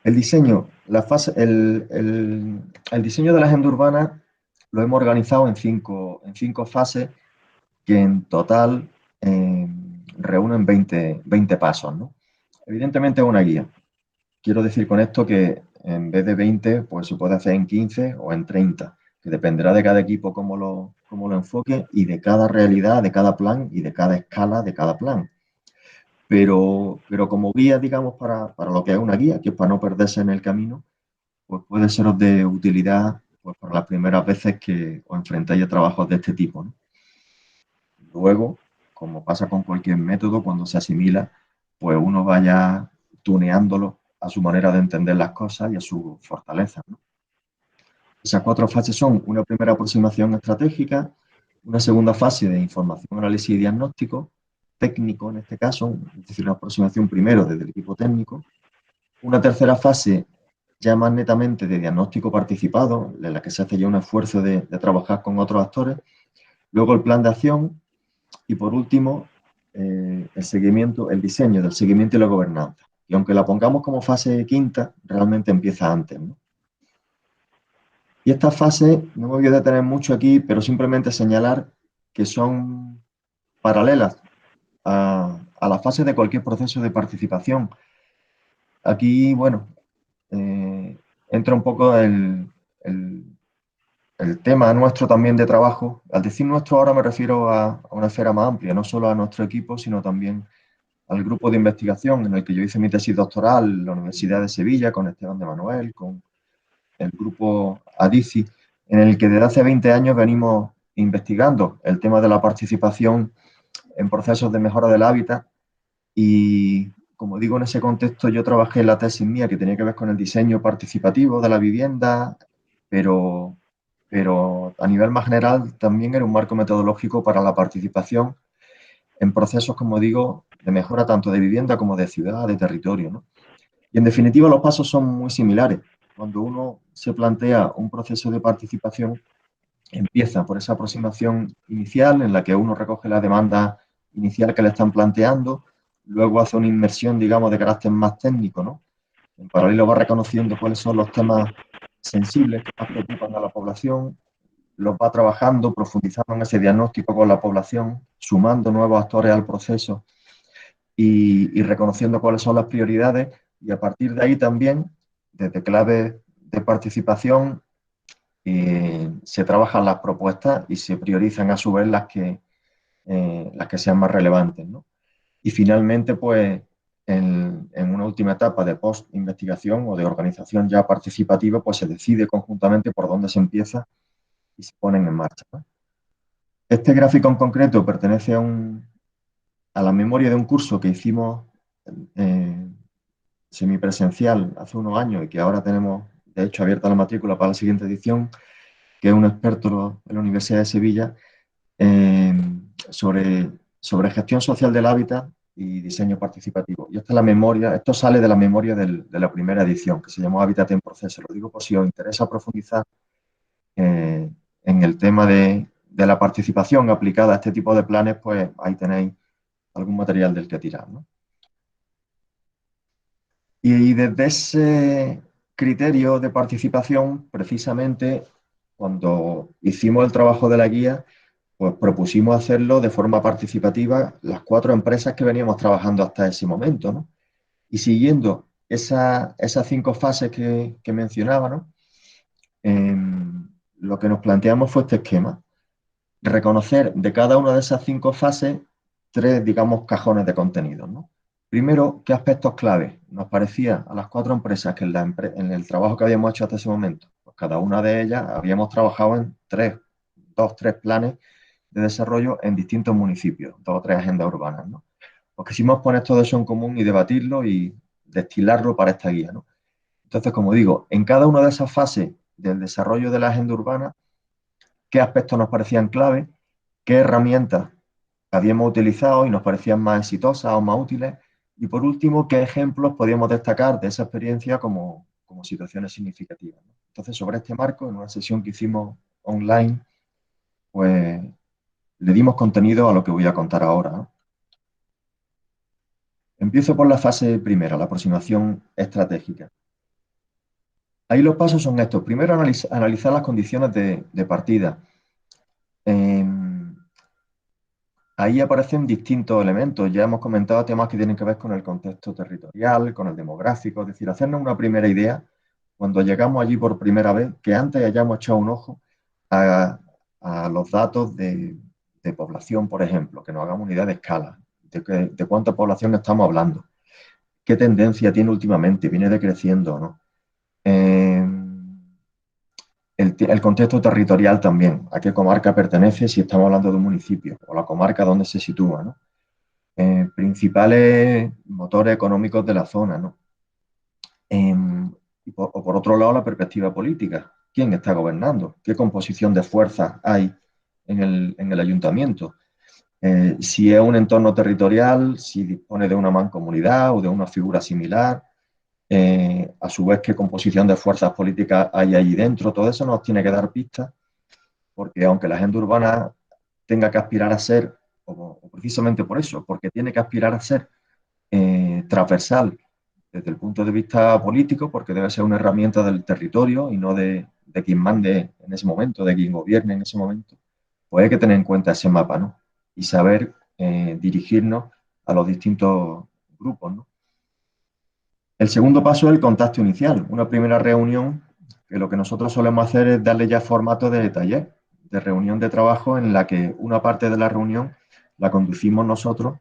El diseño, el diseño de la agenda urbana lo hemos organizado en cinco fases que en total reúnen 20 pasos, ¿no? Evidentemente es una guía. Quiero decir con esto que en vez de 20, pues se puede hacer en 15 o en 30, que dependerá de cada equipo cómo lo enfoque y de cada realidad, de cada plan y de cada escala de cada plan. Pero como guía, digamos, para lo que es una guía, que es para no perderse en el camino, pues puede seros de utilidad pues, para las primeras veces que os enfrentáis a trabajos de este tipo, ¿no? Luego, como pasa con cualquier método, cuando se asimila, pues uno vaya tuneándolo a su manera de entender las cosas y a sus fortalezas, ¿no? Esas 4 fases son una primera aproximación estratégica, una segunda fase de información, análisis y diagnóstico, técnico en este caso, es decir, una aproximación primero desde el equipo técnico, una tercera fase ya más netamente de diagnóstico participado, en la que se hace ya un esfuerzo de trabajar con otros actores, luego el plan de acción y por último el seguimiento, el diseño del seguimiento y la gobernanza. Y aunque la pongamos como fase quinta, realmente empieza antes, ¿no? Y estas fases, no me voy a detener mucho aquí, pero simplemente señalar que son paralelas a las fases de cualquier proceso de participación. Aquí, bueno, entra un poco el tema nuestro también de trabajo. Al decir nuestro ahora me refiero a una esfera más amplia, no solo a nuestro equipo, sino también al grupo de investigación en el que yo hice mi tesis doctoral en la Universidad de Sevilla con Esteban de Manuel, con el grupo ADICI, en el que desde hace 20 años venimos investigando el tema de la participación en procesos de mejora del hábitat y, como digo, en ese contexto yo trabajé en la tesis mía que tenía que ver con el diseño participativo de la vivienda, pero a nivel más general también era un marco metodológico para la participación en procesos, como digo, de mejora tanto de vivienda como de ciudad, de territorio, ¿no? Y en definitiva los pasos son muy similares. Cuando uno se plantea un proceso de participación, empieza por esa aproximación inicial en la que uno recoge la demanda inicial que le están planteando, luego hace una inmersión, digamos, de carácter más técnico, ¿no? En paralelo va reconociendo cuáles son los temas sensibles que más preocupan a la población, los va trabajando, profundizando en ese diagnóstico con la población, sumando nuevos actores al proceso y reconociendo cuáles son las prioridades y a partir de ahí también, desde claves de participación, se trabajan las propuestas y se priorizan a su vez las que sean más relevantes, ¿no? Y finalmente, pues, en una última etapa de post-investigación o de organización ya participativa, pues se decide conjuntamente por dónde se empieza y se ponen en marcha, ¿no? Este gráfico en concreto pertenece a la memoria de un curso que hicimos semipresencial hace unos años y que ahora tenemos, de hecho, abierta la matrícula para la siguiente edición, que es un experto en la Universidad de Sevilla eh, sobre gestión social del hábitat y diseño participativo. Y esta es la memoria, esto sale de la memoria de la primera edición, que se llamó Hábitat en Proceso. Lo digo por si os interesa profundizar en el tema de la participación aplicada a este tipo de planes, pues ahí tenéis algún material del que tirar, ¿no? Y desde ese criterio de participación, precisamente, cuando hicimos el trabajo de la guía, pues propusimos hacerlo de forma participativa las 4 empresas que veníamos trabajando hasta ese momento, ¿no? Y siguiendo esas 5 fases que mencionaba, ¿no? Lo que nos planteamos fue este esquema: reconocer de cada una de esas 5 fases 3, digamos, cajones de contenido, ¿no? Primero, ¿qué aspectos clave nos parecía a las 4 empresas que en el trabajo que habíamos hecho hasta ese momento? Pues cada una de ellas habíamos trabajado en 3 planes de desarrollo en distintos municipios, 2 o 3 agendas urbanas, ¿no? Pues quisimos poner todo eso en común y debatirlo y destilarlo para esta guía, ¿no? Entonces, como digo, en cada una de esas fases del desarrollo de la agenda urbana, ¿qué aspectos nos parecían clave? ¿Qué herramientas habíamos utilizado y nos parecían más exitosas o más útiles? Y por último, ¿qué ejemplos podíamos destacar de esa experiencia como situaciones significativas, ¿no? Entonces, sobre este marco, en una sesión que hicimos online, pues le dimos contenido a lo que voy a contar ahora, ¿no? Empiezo por la fase primera, la aproximación estratégica. Ahí los pasos son estos. Primero, analizar las condiciones de partida. Ahí aparecen distintos elementos. Ya hemos comentado temas que tienen que ver con el contexto territorial, con el demográfico, es decir, hacernos una primera idea cuando llegamos allí por primera vez, que antes hayamos echado un ojo a, a los datos de población, por ejemplo, que nos hagamos una idea de escala, de cuánta población estamos hablando, qué tendencia tiene últimamente, viene decreciendo, ¿no? El contexto territorial también, a qué comarca pertenece si estamos hablando de un municipio, o la comarca donde se sitúa, ¿no? Principales motores económicos de la zona, ¿no? O por otro lado, la perspectiva política. ¿Quién está gobernando? ¿Qué composición de fuerzas hay en el ayuntamiento? Si es un entorno territorial, si dispone de una mancomunidad o de una figura similar, a su vez qué composición de fuerzas políticas hay allí dentro, todo eso nos tiene que dar pistas, porque aunque la agenda urbana tenga que aspirar a ser, o precisamente por eso, porque tiene que aspirar a ser transversal desde el punto de vista político, porque debe ser una herramienta del territorio y no de quien mande en ese momento, de quien gobierne en ese momento, pues hay que tener en cuenta ese mapa, ¿no? Y saber dirigirnos a los distintos grupos, ¿no? El segundo paso es el contacto inicial, una primera reunión que lo que nosotros solemos hacer es darle ya formato de taller, de reunión de trabajo en la que una parte de la reunión la conducimos nosotros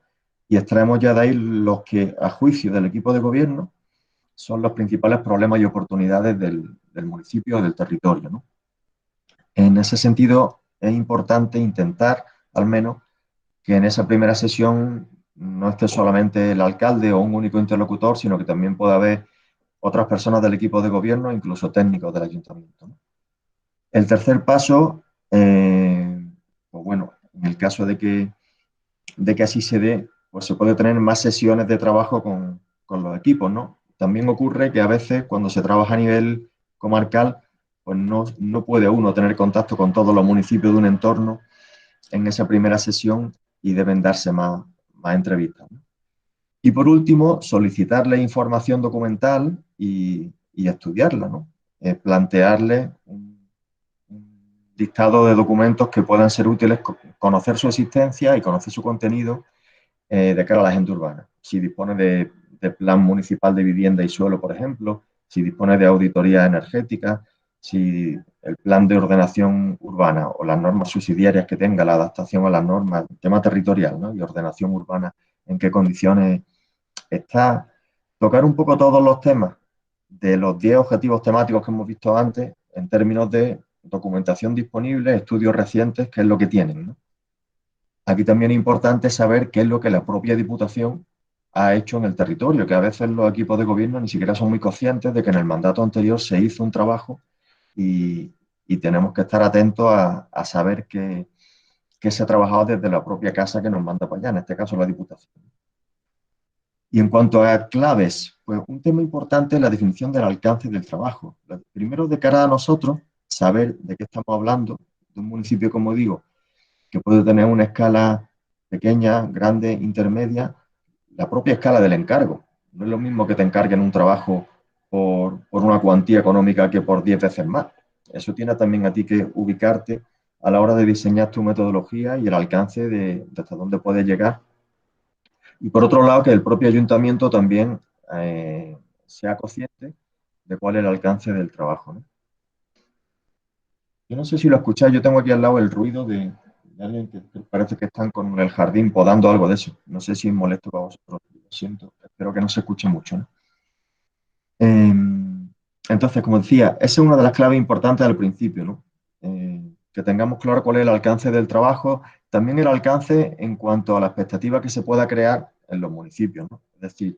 y extraemos ya de ahí los que, a juicio del equipo de gobierno, son los principales problemas y oportunidades del municipio o del territorio, ¿no? En ese sentido, es importante intentar, al menos, que en esa primera sesión no esté solamente el alcalde o un único interlocutor, sino que también pueda haber otras personas del equipo de gobierno, incluso técnicos del ayuntamiento, ¿no? El tercer paso, pues bueno, en el caso de que así se dé, pues se puede tener más sesiones de trabajo con los equipos, ¿no? También ocurre que a veces cuando se trabaja a nivel comarcal, pues no puede uno tener contacto con todos los municipios de un entorno en esa primera sesión y deben darse más entrevistas, ¿no? Y por último, solicitarle información documental y estudiarla, ¿no? Plantearle un listado de documentos que puedan ser útiles, conocer su existencia y conocer su contenido de cara a la agenda urbana. Si dispone de plan municipal de vivienda y suelo, por ejemplo, si dispone de auditoría energética, si el plan de ordenación urbana o las normas subsidiarias que tenga, la adaptación a las normas, tema territorial, ¿no? Y ordenación urbana, en qué condiciones está. Tocar un poco todos los temas de los 10 objetivos temáticos que hemos visto antes en términos de documentación disponible, estudios recientes, qué es lo que tienen, ¿no? Aquí también es importante saber qué es lo que la propia Diputación ha hecho en el territorio, que a veces los equipos de gobierno ni siquiera son muy conscientes de que en el mandato anterior se hizo un trabajo y tenemos que estar atentos a saber qué se ha trabajado desde la propia casa que nos manda para allá, en este caso la Diputación. Y en cuanto a claves, pues un tema importante es la definición del alcance del trabajo. Primero, de cara a nosotros, saber de qué estamos hablando, de un municipio, como digo, que puede tener una escala pequeña, grande, intermedia, la propia escala del encargo. No es lo mismo que te encarguen un trabajo por una cuantía económica que por 10 veces más. Eso tiene también a ti que ubicarte a la hora de diseñar tu metodología y el alcance de hasta dónde puedes llegar. Y por otro lado, que el propio ayuntamiento también sea consciente de cuál es el alcance del trabajo, ¿no? Yo no sé si lo escucháis, yo tengo aquí al lado el ruido de alguien que parece que están con el jardín podando algo de eso. No sé si es molesto para vosotros, lo siento, espero que no se escuche mucho, ¿no? Eh, entonces, como decía, esa es una de las claves importantes al principio, ¿no? Que tengamos claro cuál es el alcance del trabajo, también el alcance en cuanto a la expectativa que se pueda crear en los municipios, ¿no? Es decir,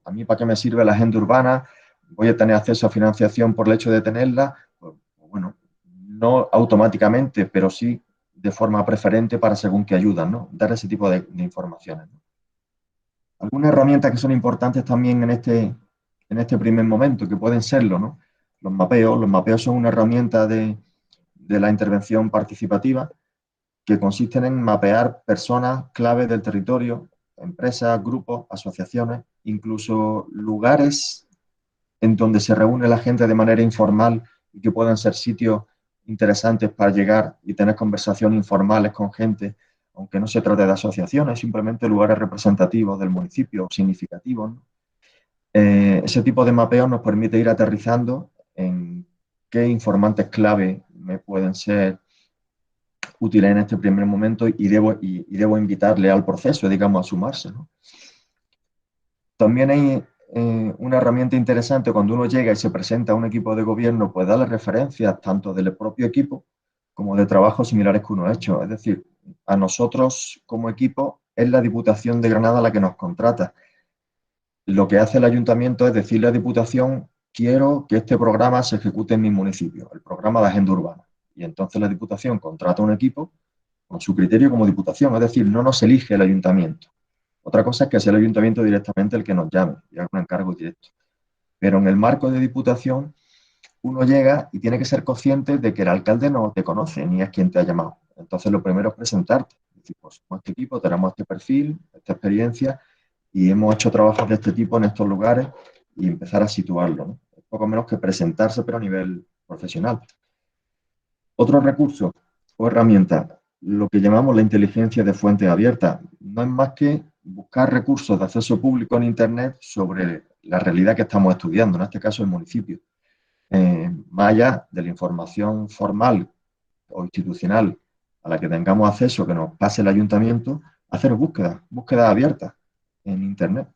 a mí para qué me sirve la agenda urbana, voy a tener acceso a financiación por el hecho de tenerla, pues, bueno, no automáticamente, pero sí de forma preferente para según qué ayudan, ¿no? Dar ese tipo de informaciones, ¿no? Algunas herramientas que son importantes también en este primer momento, que pueden serlo, ¿no? Los mapeos son una herramienta de la intervención participativa que consisten en mapear personas claves del territorio, empresas, grupos, asociaciones, incluso lugares en donde se reúne la gente de manera informal y que puedan ser sitios interesantes para llegar y tener conversaciones informales con gente, aunque no se trate de asociaciones, simplemente lugares representativos del municipio, significativos, ¿no? Ese tipo de mapeo nos permite ir aterrizando en qué informantes clave me pueden ser útiles en este primer momento y debo invitarle al proceso, digamos, a sumarse, ¿no? También hay una herramienta interesante cuando uno llega y se presenta a un equipo de gobierno, pues darle referencias tanto del propio equipo como de trabajos similares que uno ha hecho. Es decir, a nosotros como equipo es la Diputación de Granada la que nos contrata. Lo que hace el ayuntamiento es decirle a la Diputación, quiero que este programa se ejecute en mi municipio, el programa de agenda urbana. Y entonces la Diputación contrata un equipo con su criterio como Diputación, es decir, no nos elige el ayuntamiento. Otra cosa es que sea el ayuntamiento directamente el que nos llame y haga un encargo directo. Pero en el marco de Diputación, uno llega y tiene que ser consciente de que el alcalde no te conoce ni es quien te ha llamado. Entonces, lo primero es presentarte. Es decir, pues, somos este equipo, tenemos este perfil, esta experiencia y hemos hecho trabajos de este tipo en estos lugares y empezar a situarlo, ¿no? Es poco menos que presentarse, pero a nivel profesional. Otro recurso o herramienta, lo que llamamos la inteligencia de fuente abierta, no es más que buscar recursos de acceso público en Internet sobre la realidad que estamos estudiando, en este caso el municipio. Más allá de la información formal o institucional a la que tengamos acceso, que nos pase el ayuntamiento, hacer búsquedas abiertas en Internet.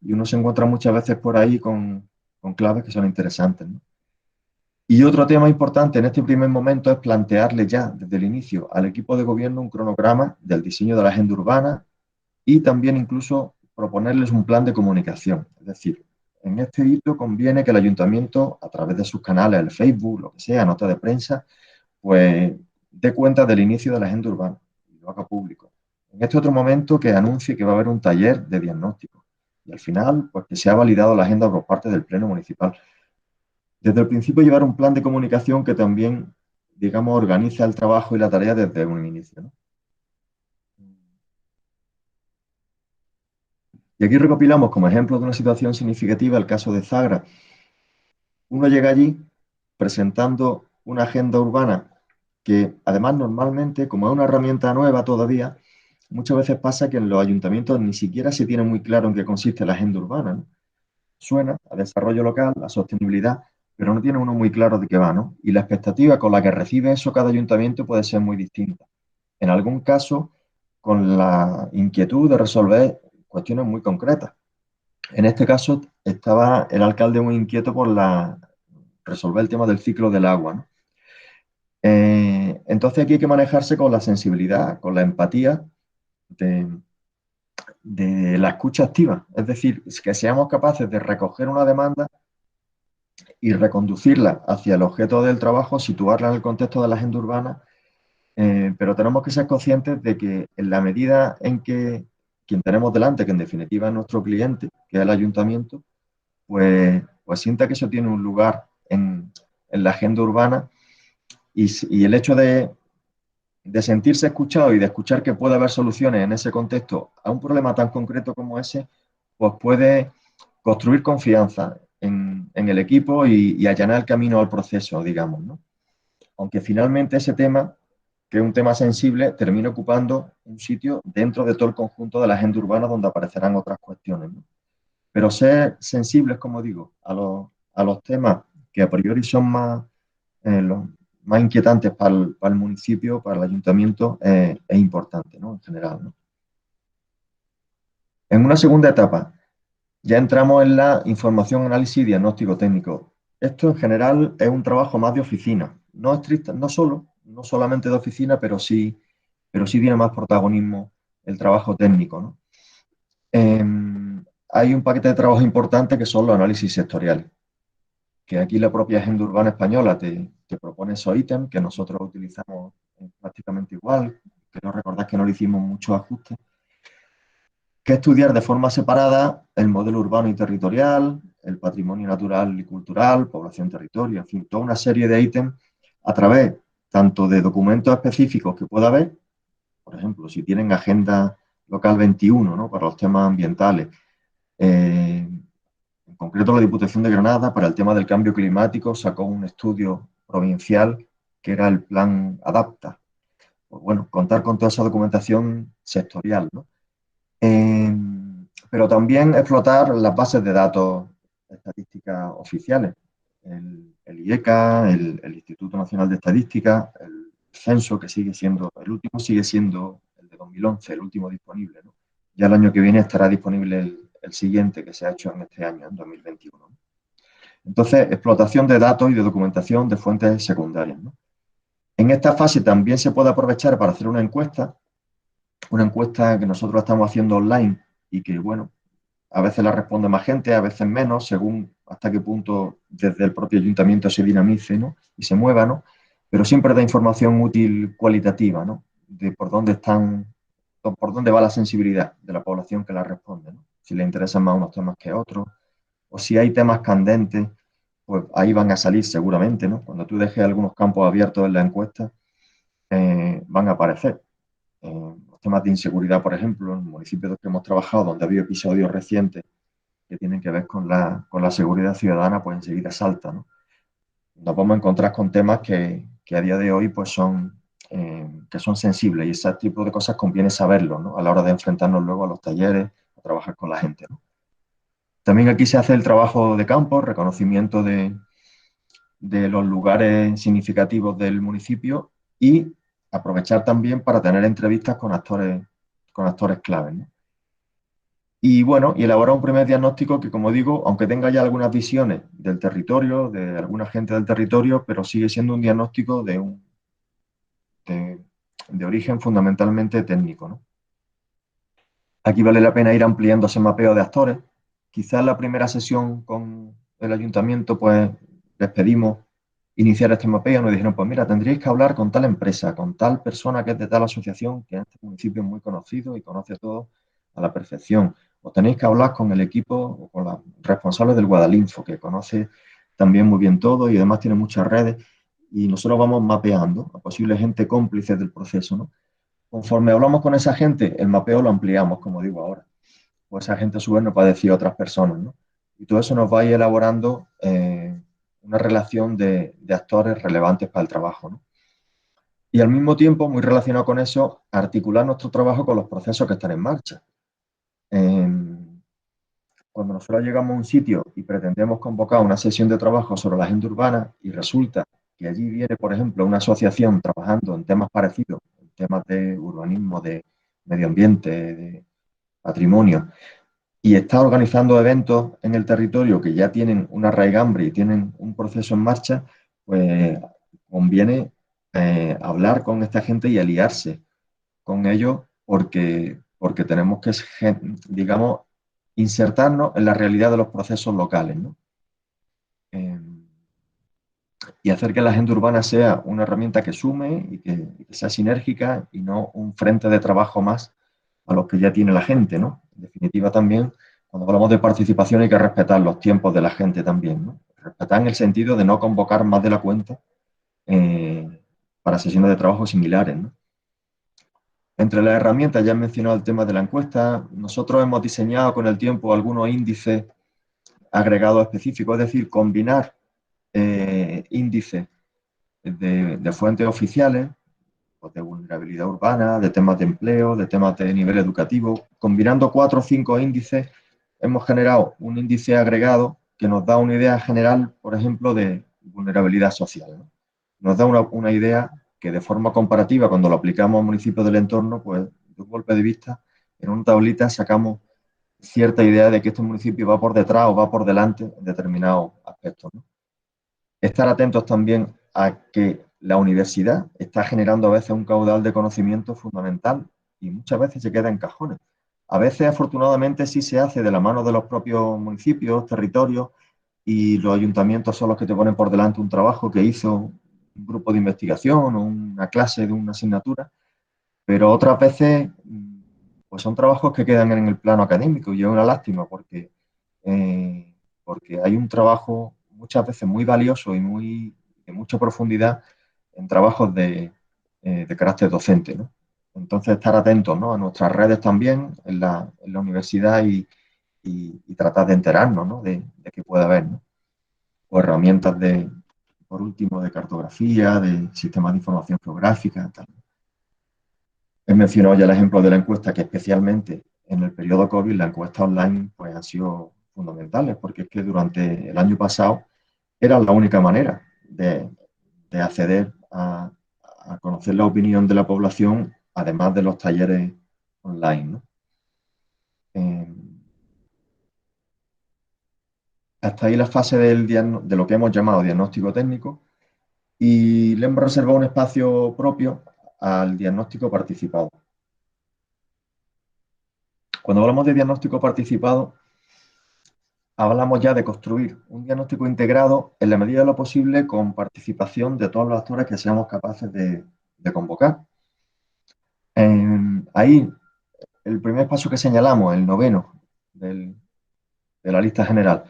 Y uno se encuentra muchas veces por ahí con claves que son interesantes, ¿no? Y otro tema importante en este primer momento es plantearle ya desde el inicio al equipo de gobierno un cronograma del diseño de la agenda urbana y también incluso proponerles un plan de comunicación. Es decir, en este hito conviene que el ayuntamiento, a través de sus canales, el Facebook, lo que sea, nota de prensa, pues dé cuenta del inicio de la agenda urbana y lo haga público. En este otro momento que anuncie que va a haber un taller de diagnóstico y al final, pues que se ha validado la agenda por parte del Pleno Municipal. Desde el principio llevar un plan de comunicación que también, digamos, organiza el trabajo y la tarea desde un inicio, ¿no? Y aquí recopilamos como ejemplo de una situación significativa el caso de Zagra. Uno llega allí presentando una agenda urbana que además normalmente, como es una herramienta nueva todavía, muchas veces pasa que en los ayuntamientos ni siquiera se tiene muy claro en qué consiste la agenda urbana, ¿no? Suena a desarrollo local, a sostenibilidad, pero no tiene uno muy claro de qué va, ¿no? Y la expectativa con la que recibe eso cada ayuntamiento puede ser muy distinta. En algún caso, con la inquietud de resolver cuestiones muy concretas. En este caso, estaba el alcalde muy inquieto por resolver el tema del ciclo del agua, ¿no? Entonces aquí hay que manejarse con la sensibilidad, con la empatía de, de la escucha activa. Es decir, que seamos capaces de recoger una demanda y reconducirla hacia el objeto del trabajo, situarla en el contexto de la agenda urbana, pero tenemos que ser conscientes de que en la medida en que quien tenemos delante, que en definitiva es nuestro cliente, que es el ayuntamiento, pues sienta que eso tiene un lugar en la agenda urbana y el hecho de sentirse escuchado y de escuchar que puede haber soluciones en ese contexto a un problema tan concreto como ese, pues puede construir confianza en el equipo y allanar el camino al proceso, digamos, ¿no? Aunque finalmente ese tema, que es un tema sensible, termine ocupando un sitio dentro de todo el conjunto de la agenda urbana donde aparecerán otras cuestiones, ¿no? Pero ser sensibles, como digo, a los temas que a priori son los más inquietantes para el municipio, para el ayuntamiento, es importante, ¿no? En general, ¿no? En una segunda etapa, ya entramos en la información, análisis y diagnóstico técnico. Esto en general es un trabajo más de oficina, no estricta, no solamente de oficina, pero sí tiene más protagonismo el trabajo técnico, ¿no? Hay un paquete de trabajo importante que son los análisis sectoriales, que aquí la propia Agenda Urbana Española te propone esos ítems que nosotros utilizamos prácticamente igual, creo recordar que no le hicimos muchos ajustes, que estudiar de forma separada el modelo urbano y territorial, el patrimonio natural y cultural, población, territorio, en fin, toda una serie de ítems a través tanto de documentos específicos que pueda haber, por ejemplo, si tienen Agenda Local 21, ¿no? Para los temas ambientales, en concreto la Diputación de Granada para el tema del cambio climático sacó un estudio provincial que era el Plan Adapta. Pues bueno, contar con toda esa documentación sectorial, ¿no? Pero también explotar las bases de datos estadísticas oficiales. el IECA, el Instituto Nacional de Estadística, el censo, que sigue siendo, el último sigue siendo el de 2011, el último disponible, ¿no? Ya el año que viene estará disponible el siguiente que se ha hecho en este año, en 2021. Entonces, explotación de datos y de documentación de fuentes secundarias, ¿no? En esta fase también se puede aprovechar para hacer una encuesta que nosotros estamos haciendo online y que, bueno, a veces la responde más gente, a veces menos, según hasta qué punto desde el propio ayuntamiento se dinamice, ¿no? Y se mueva, ¿no? Pero siempre da información útil cualitativa, ¿no? De por dónde va la sensibilidad de la población que la responde, ¿no? Si le interesan más unos temas que otros, o si hay temas candentes, pues ahí van a salir seguramente, ¿no? Cuando tú dejes algunos campos abiertos en la encuesta, van a aparecer. Los temas de inseguridad, por ejemplo, en municipios que hemos trabajado, donde ha habido episodios recientes que tienen que ver con la seguridad ciudadana, pues enseguida salta, ¿no? Nos vamos a encontrar con temas que a día de hoy pues que son sensibles y ese tipo de cosas conviene saberlo, ¿no? A la hora de enfrentarnos luego a los talleres, a trabajar con la gente, ¿no? También aquí se hace el trabajo de campo, reconocimiento de los lugares significativos del municipio y aprovechar también para tener entrevistas con actores claves, ¿no? Y bueno, y elaborar un primer diagnóstico que, como digo, aunque tenga ya algunas visiones del territorio, de alguna gente del territorio, pero sigue siendo un diagnóstico de origen fundamentalmente técnico, ¿no? Aquí vale la pena ir ampliando ese mapeo de actores. Quizás la primera sesión con el ayuntamiento, pues les pedimos iniciar este mapeo, nos dijeron, pues mira, tendríais que hablar con tal empresa, con tal persona que es de tal asociación, que en este municipio es muy conocido y conoce a todos a la perfección. O tenéis que hablar con el equipo o con los responsables del Guadalinfo, que conoce también muy bien todo y además tiene muchas redes. Y nosotros vamos mapeando a posible gente cómplice del proceso, ¿no? Conforme hablamos con esa gente, el mapeo lo ampliamos, como digo ahora. Pues esa gente a su vez nos va a decir a otras personas, ¿no? Y todo eso nos va a ir elaborando una relación de actores relevantes para el trabajo, ¿no? Y al mismo tiempo, muy relacionado con eso, articular nuestro trabajo con los procesos que están en marcha. Cuando nosotros llegamos a un sitio y pretendemos convocar una sesión de trabajo sobre la agenda urbana y resulta que allí viene, por ejemplo, una asociación trabajando en temas parecidos, en temas de urbanismo, de medio ambiente, de patrimonio, y está organizando eventos en el territorio que ya tienen una raigambre y tienen un proceso en marcha, pues conviene hablar con esta gente y aliarse con ellos porque tenemos que, digamos, insertarnos en la realidad de los procesos locales, ¿no? Eh, y hacer que la agenda urbana sea una herramienta que sume y que sea sinérgica y no un frente de trabajo más a los que ya tiene la gente, ¿no? En definitiva también, cuando hablamos de participación hay que respetar los tiempos de la gente también, ¿no? Respetar en el sentido de no convocar más de la cuenta para sesiones de trabajo similares, ¿no? Entre las herramientas, ya he mencionado el tema de la encuesta, nosotros hemos diseñado con el tiempo algunos índices agregados específicos, es decir, combinar índices de fuentes oficiales, pues de vulnerabilidad urbana, de temas de empleo, de temas de nivel educativo. Combinando 4 o 5 índices, hemos generado un índice agregado que nos da una idea general, por ejemplo, de vulnerabilidad social, ¿no? Nos da una idea que de forma comparativa, cuando lo aplicamos a municipios del entorno, pues de un golpe de vista, en una tablita sacamos cierta idea de que este municipio va por detrás o va por delante en determinados aspectos, ¿no? Estar atentos también a que la universidad está generando a veces un caudal de conocimiento fundamental y muchas veces se queda en cajones. A veces, afortunadamente, sí se hace de la mano de los propios municipios, territorios, y los ayuntamientos son los que te ponen por delante un trabajo que hizo un grupo de investigación o una clase de una asignatura, pero otras veces pues son trabajos que quedan en el plano académico y es una lástima eh, porque hay un trabajo muchas veces muy valioso y de mucha profundidad en trabajos de carácter docente, ¿no? Entonces, estar atentos, ¿no?, a nuestras redes también en la universidad y tratar de enterarnos, ¿no?, de qué puede haber, ¿no? O herramientas por último, de cartografía, de sistemas de información geográfica, tal. He mencionado ya el ejemplo de la encuesta, que especialmente en el periodo COVID, la encuesta online pues, han sido fundamentales, porque es que durante el año pasado era la única manera de acceder a conocer la opinión de la población, además de los talleres online, ¿no? Eh, Hasta ahí la fase de lo que hemos llamado diagnóstico técnico, y le hemos reservado un espacio propio al diagnóstico participado. Cuando hablamos de diagnóstico participado, hablamos ya de construir un diagnóstico integrado en la medida de lo posible con participación de todos los actores que seamos capaces de convocar. Ahí, el primer paso que señalamos, el noveno de la lista general.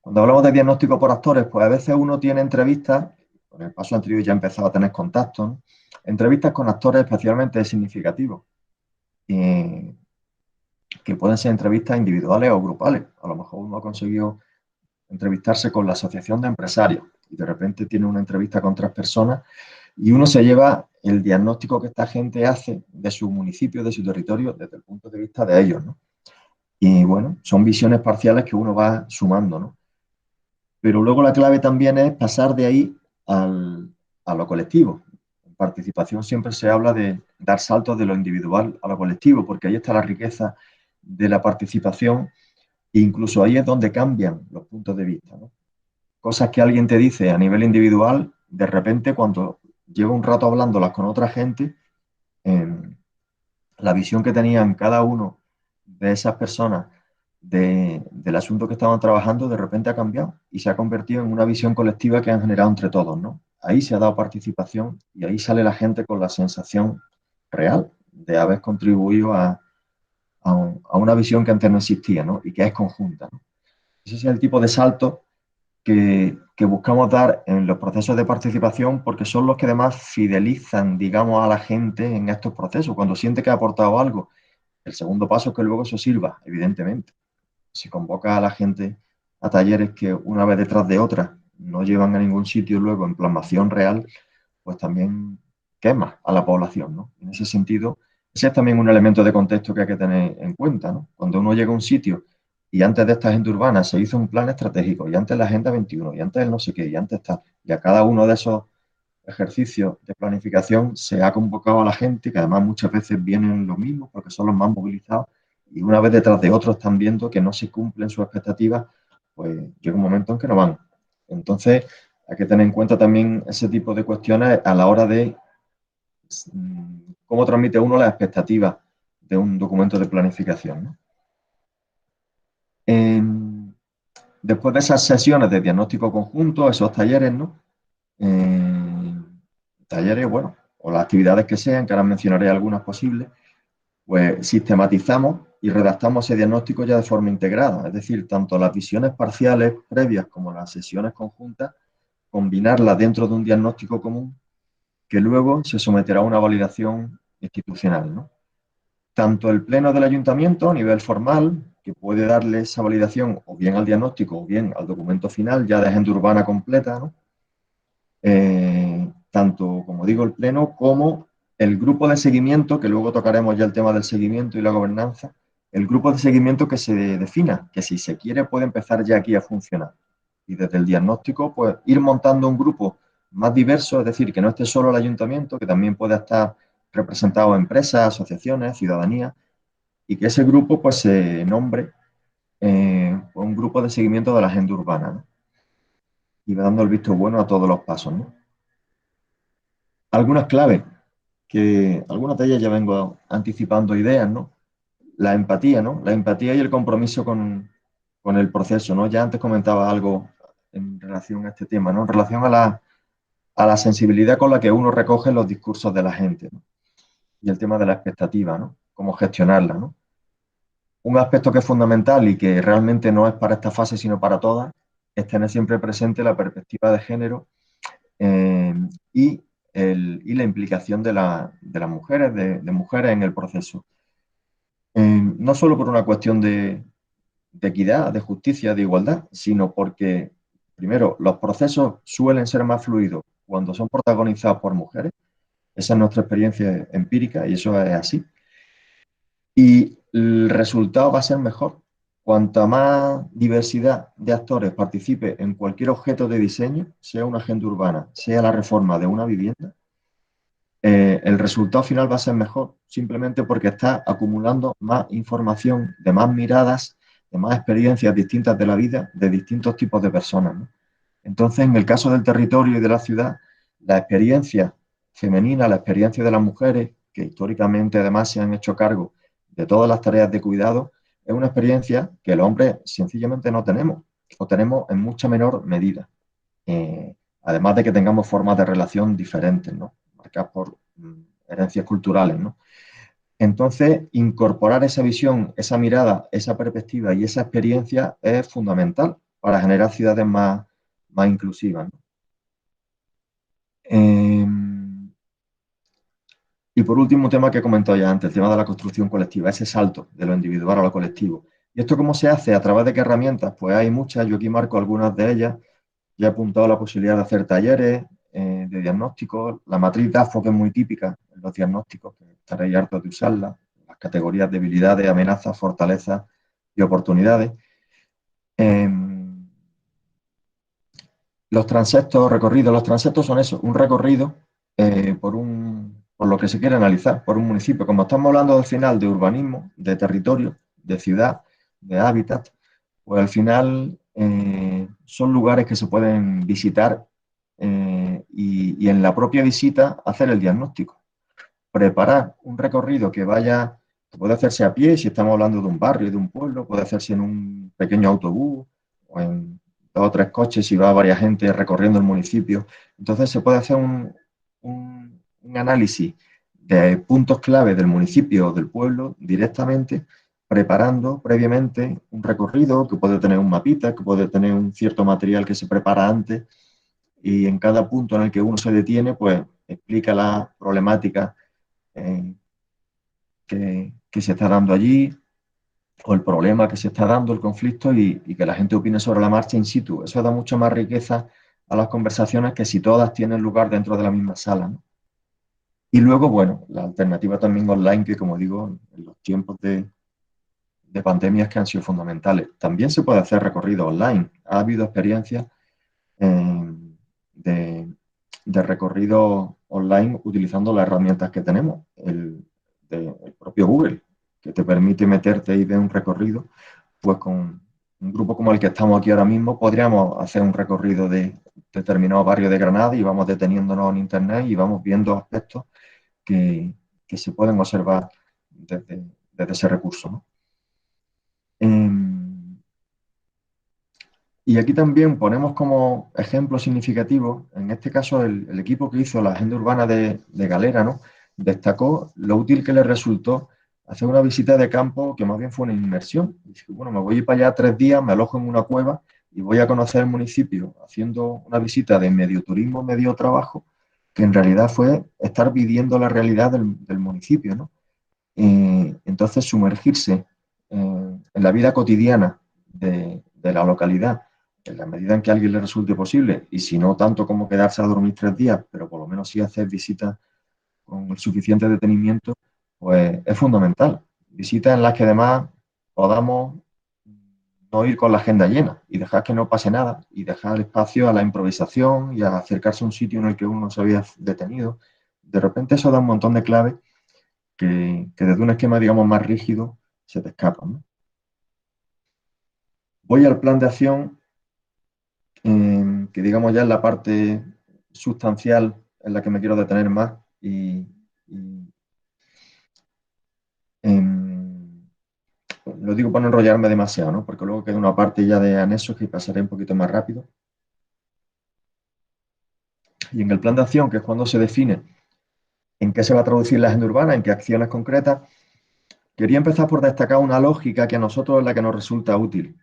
Cuando hablamos de diagnóstico por actores, pues a veces uno tiene entrevistas, en el paso anterior ya empezaba a tener contactos, ¿no? Entrevistas con actores especialmente significativos, que pueden ser entrevistas individuales o grupales. A lo mejor uno ha conseguido entrevistarse con la Asociación de Empresarios y de repente tiene una entrevista con 3 personas y uno se lleva el diagnóstico que esta gente hace de su municipio, de su territorio, desde el punto de vista de ellos, ¿no? Y bueno, son visiones parciales que uno va sumando, ¿no? Pero luego la clave también es pasar de ahí a lo colectivo. En participación siempre se habla de dar saltos de lo individual a lo colectivo, porque ahí está la riqueza de la participación e incluso ahí es donde cambian los puntos de vista, ¿no? Cosas que alguien te dice a nivel individual, de repente cuando lleva un rato hablándolas con otra gente, eh, la visión que tenían cada uno de esas personas del asunto que estaban trabajando de repente ha cambiado y se ha convertido en una visión colectiva que han generado entre todos, ¿no? Ahí se ha dado participación y ahí sale la gente con la sensación real de haber contribuido a una visión que antes no existía, ¿no? Y que es conjunta, ¿no? Ese es el tipo de salto que buscamos dar en los procesos de participación porque son los que además fidelizan, digamos, a la gente en estos procesos. Cuando siente que ha aportado algo, el segundo paso es que luego eso sirva, evidentemente. Si convoca a la gente a talleres que una vez detrás de otra no llevan a ningún sitio luego en plasmación real, pues también quema a la población, ¿no? En ese sentido, ese es también un elemento de contexto que hay que tener en cuenta, ¿no? Cuando uno llega a un sitio y antes de esta agenda urbana se hizo un plan estratégico, y antes la Agenda 21, y antes el no sé qué, y antes tal, y a cada uno de esos ejercicios de planificación se ha convocado a la gente, que además muchas veces vienen los mismos porque son los más movilizados, y una vez detrás de otros están viendo que no se cumplen sus expectativas, pues llega un momento en que no van. Entonces, hay que tener en cuenta también ese tipo de cuestiones a la hora de cómo transmite uno las expectativas de un documento de planificación, ¿no? Después de esas sesiones de diagnóstico conjunto, esos talleres, ¿no? Talleres, bueno, o las actividades que sean, que ahora mencionaré algunas posibles, pues sistematizamos y redactamos ese diagnóstico ya de forma integrada, es decir, tanto las visiones parciales previas como las sesiones conjuntas, combinarlas dentro de un diagnóstico común que luego se someterá a una validación institucional, ¿no? Tanto el pleno del ayuntamiento a nivel formal, que puede darle esa validación o bien al diagnóstico o bien al documento final ya de agenda urbana completa, ¿no? Tanto, como digo, el pleno como el grupo de seguimiento, que luego tocaremos ya el tema del seguimiento y la gobernanza, el grupo de seguimiento que se defina, que si se quiere puede empezar ya aquí a funcionar. Y desde el diagnóstico, pues ir montando un grupo más diverso, es decir, que no esté solo el ayuntamiento, que también pueda estar representado empresas, asociaciones, ciudadanía, y que ese grupo pues se nombre un grupo de seguimiento de la agenda urbana, ¿no? Y va dando el visto bueno a todos los pasos, ¿no? Algunas claves, que algunas de ellas ya vengo anticipando ideas, ¿no? La empatía, ¿no? La empatía y el compromiso con el proceso, ¿no? Ya antes comentaba algo en relación a este tema, ¿no? En relación a la sensibilidad con la que uno recoge los discursos de la gente, ¿no? Y el tema de la expectativa, ¿no? Cómo gestionarla, ¿no? Un aspecto que es fundamental y que realmente no es para esta fase, sino para todas, es tener siempre presente la perspectiva de género eh, y, y la implicación de las mujeres, de mujeres en el proceso. No solo por una cuestión de equidad, de justicia, de igualdad, sino porque, primero, los procesos suelen ser más fluidos cuando son protagonizados por mujeres. Esa es nuestra experiencia empírica y eso es así. Y el resultado va a ser mejor cuanta más diversidad de actores participe en cualquier objeto de diseño, sea una agenda urbana, sea la reforma de una vivienda, el resultado final va a ser mejor, simplemente porque está acumulando más información, de más miradas, de más experiencias distintas de la vida, de distintos tipos de personas, ¿no? Entonces, en el caso del territorio y de la ciudad, la experiencia femenina, la experiencia de las mujeres, que históricamente además se han hecho cargo de todas las tareas de cuidado, es una experiencia que el hombre sencillamente no tenemos, o tenemos en mucha menor medida. Además de que tengamos formas de relación diferentes, ¿no? Marcadas por herencias culturales, ¿no? Entonces, incorporar esa visión, esa mirada, esa perspectiva y esa experiencia es fundamental para generar ciudades más inclusivas, ¿no? Y por último, un tema que he comentado ya antes, el tema de la construcción colectiva, ese salto de lo individual a lo colectivo. ¿Y esto cómo se hace? ¿A través de qué herramientas? Pues hay muchas, yo aquí marco algunas de ellas. Ya he apuntado la posibilidad de hacer talleres de diagnóstico, la matriz DAFO, que es muy típica en los diagnósticos, que estaréis hartos de usarla, las categorías de debilidades, amenazas, fortalezas y oportunidades. Los transeptos, recorridos, los transeptos son eso, un recorrido por lo que se quiere analizar, por un municipio. Como estamos hablando al final de urbanismo, de territorio, de ciudad, de hábitat, pues al final son lugares que se pueden visitar y en la propia visita hacer el diagnóstico. Preparar un recorrido que vaya, que puede hacerse a pie, si estamos hablando de un barrio, de un pueblo, puede hacerse en un pequeño autobús o en 2 o 3 coches si va varias gente recorriendo el municipio. Entonces se puede hacer un análisis de puntos clave del municipio o del pueblo directamente, preparando previamente un recorrido que puede tener un mapita, que puede tener un cierto material que se prepara antes y en cada punto en el que uno se detiene, pues explica la problemática que se está dando allí o el problema que se está dando, el conflicto y que la gente opine sobre la marcha in situ. Eso da mucha más riqueza a las conversaciones que si todas tienen lugar dentro de la misma sala, ¿no? Y luego, bueno, la alternativa también online, que como digo, en los tiempos de pandemias que han sido fundamentales. También se puede hacer recorrido online. Ha habido experiencias de, de recorrido online utilizando las herramientas que tenemos, el propio Google, que te permite meterte y ver un recorrido, pues con un grupo como el que estamos aquí ahora mismo podríamos hacer un recorrido de determinados barrios de Granada y vamos deteniéndonos en Internet y vamos viendo aspectos que se pueden observar desde ese recurso, ¿no? Y aquí también ponemos como ejemplo significativo, en este caso el equipo que hizo la agenda urbana de Galera, ¿no? Destacó lo útil que le resultó hacer una visita de campo que más bien fue una inmersión. Dice, bueno, me voy a ir para allá 3 días, me alojo en una cueva y voy a conocer el municipio haciendo una visita de medio turismo, medio trabajo, que en realidad fue estar viviendo la realidad del municipio, ¿no? Entonces, sumergirse en la vida cotidiana de la localidad en la medida en que a alguien le resulte posible, y si no tanto como quedarse a dormir 3 días, pero por lo menos sí hacer visitas con el suficiente detenimiento, pues es fundamental. Visitas en las que además podamos no ir con la agenda llena y dejar que no pase nada y dejar espacio a la improvisación y a acercarse a un sitio en el que uno se había detenido. De repente eso da un montón de claves que desde un esquema, digamos, más rígido se te escapan, ¿no? Voy al plan de acción que digamos ya es la parte sustancial en la que me quiero detener más y, em, lo digo para no enrollarme demasiado, ¿no? Porque luego queda una parte ya de anexos que pasaré un poquito más rápido. Y en el plan de acción, que es cuando se define en qué se va a traducir la agenda urbana, en qué acciones concretas, quería empezar por destacar una lógica que a nosotros es la que nos resulta útil,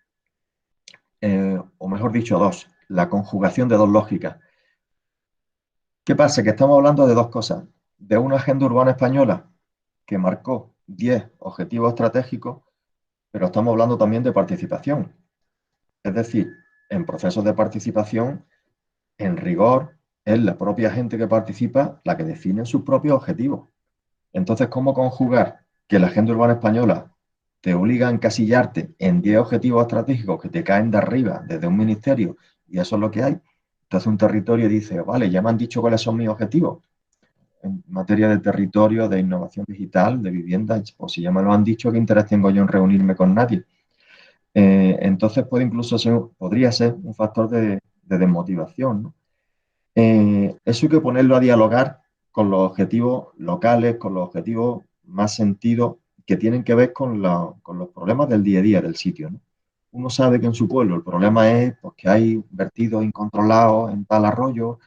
o mejor dicho, dos, la conjugación de dos lógicas. ¿Qué pasa? Que estamos hablando de dos cosas, de una agenda urbana española que marcó 10 objetivos estratégicos, pero estamos hablando también de participación. Es decir, en procesos de participación, en rigor, es la propia gente que participa la que define sus propios objetivos. Entonces, ¿cómo conjugar que la agenda urbana española te obliga a encasillarte en 10 objetivos estratégicos que te caen de arriba desde un ministerio y eso es lo que hay. Entonces un territorio dice, vale, ya me han dicho cuáles son mis objetivos en materia de territorio, de innovación digital, de vivienda, pues si ya me lo han dicho, ¿qué interés tengo yo en reunirme con nadie? Entonces puede incluso ser, podría ser un factor de desmotivación, ¿no? Eso hay que ponerlo a dialogar con los objetivos locales, con los objetivos más sentidos que tienen que ver con los problemas del día a día del sitio, ¿no? Uno sabe que en su pueblo el problema es pues, que hay vertidos incontrolados en tal arroyo,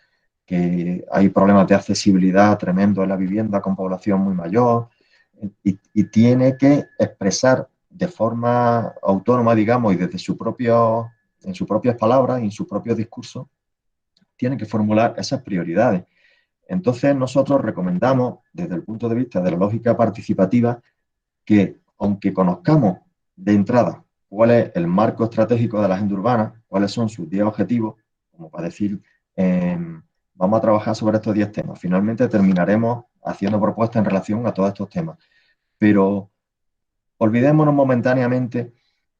que hay problemas de accesibilidad tremendo en la vivienda con población muy mayor y tiene que expresar de forma autónoma, digamos, y desde en sus propias palabras y en su propio discurso, tiene que formular esas prioridades. Entonces, nosotros recomendamos, desde el punto de vista de la lógica participativa, que aunque conozcamos de entrada cuál es el marco estratégico de la agenda urbana, cuáles son sus 10 objetivos, como para decir, eh, vamos a trabajar sobre estos 10 temas. Finalmente terminaremos haciendo propuestas en relación a todos estos temas. Pero olvidémonos momentáneamente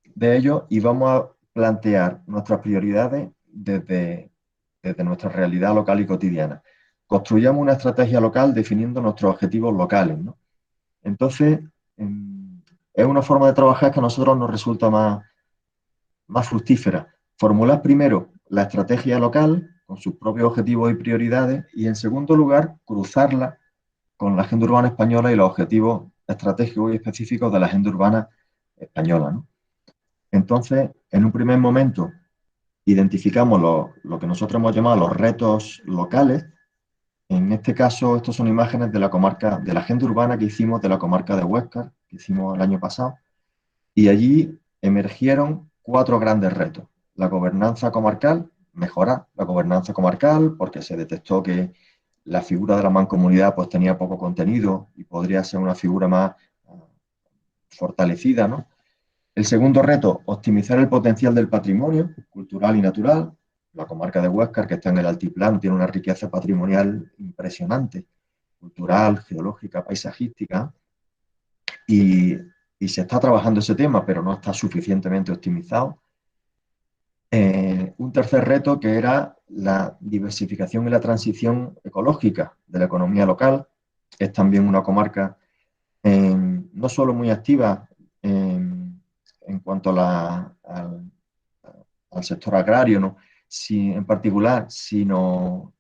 de ello y vamos a plantear nuestras prioridades desde nuestra realidad local y cotidiana. Construyamos una estrategia local definiendo nuestros objetivos locales, ¿no? Entonces, es una forma de trabajar que a nosotros nos resulta más fructífera. Formular primero la estrategia local con sus propios objetivos y prioridades y, en segundo lugar, cruzarla con la agenda urbana española y los objetivos estratégicos y específicos de la agenda urbana española, ¿no? Entonces, en un primer momento, identificamos lo que nosotros hemos llamado los retos locales. En este caso, estos son imágenes de la comarca, de la agenda urbana que hicimos de la comarca de Huesca, que hicimos el año pasado, y allí emergieron 4 grandes retos. La gobernanza comarcal, mejorar la gobernanza comarcal, porque se detectó que la figura de la mancomunidad pues tenía poco contenido y podría ser una figura más fortalecida, ¿no? El segundo reto, optimizar el potencial del patrimonio cultural y natural. La comarca de Huéscar, que está en el altiplano, tiene una riqueza patrimonial impresionante, cultural, geológica, paisajística, y, y se está trabajando ese tema, pero no está suficientemente optimizado. Un tercer reto que era la diversificación y la transición ecológica de la economía local. Es también una comarca no solo muy activa en cuanto al sector agrario, ¿no? En particular, sino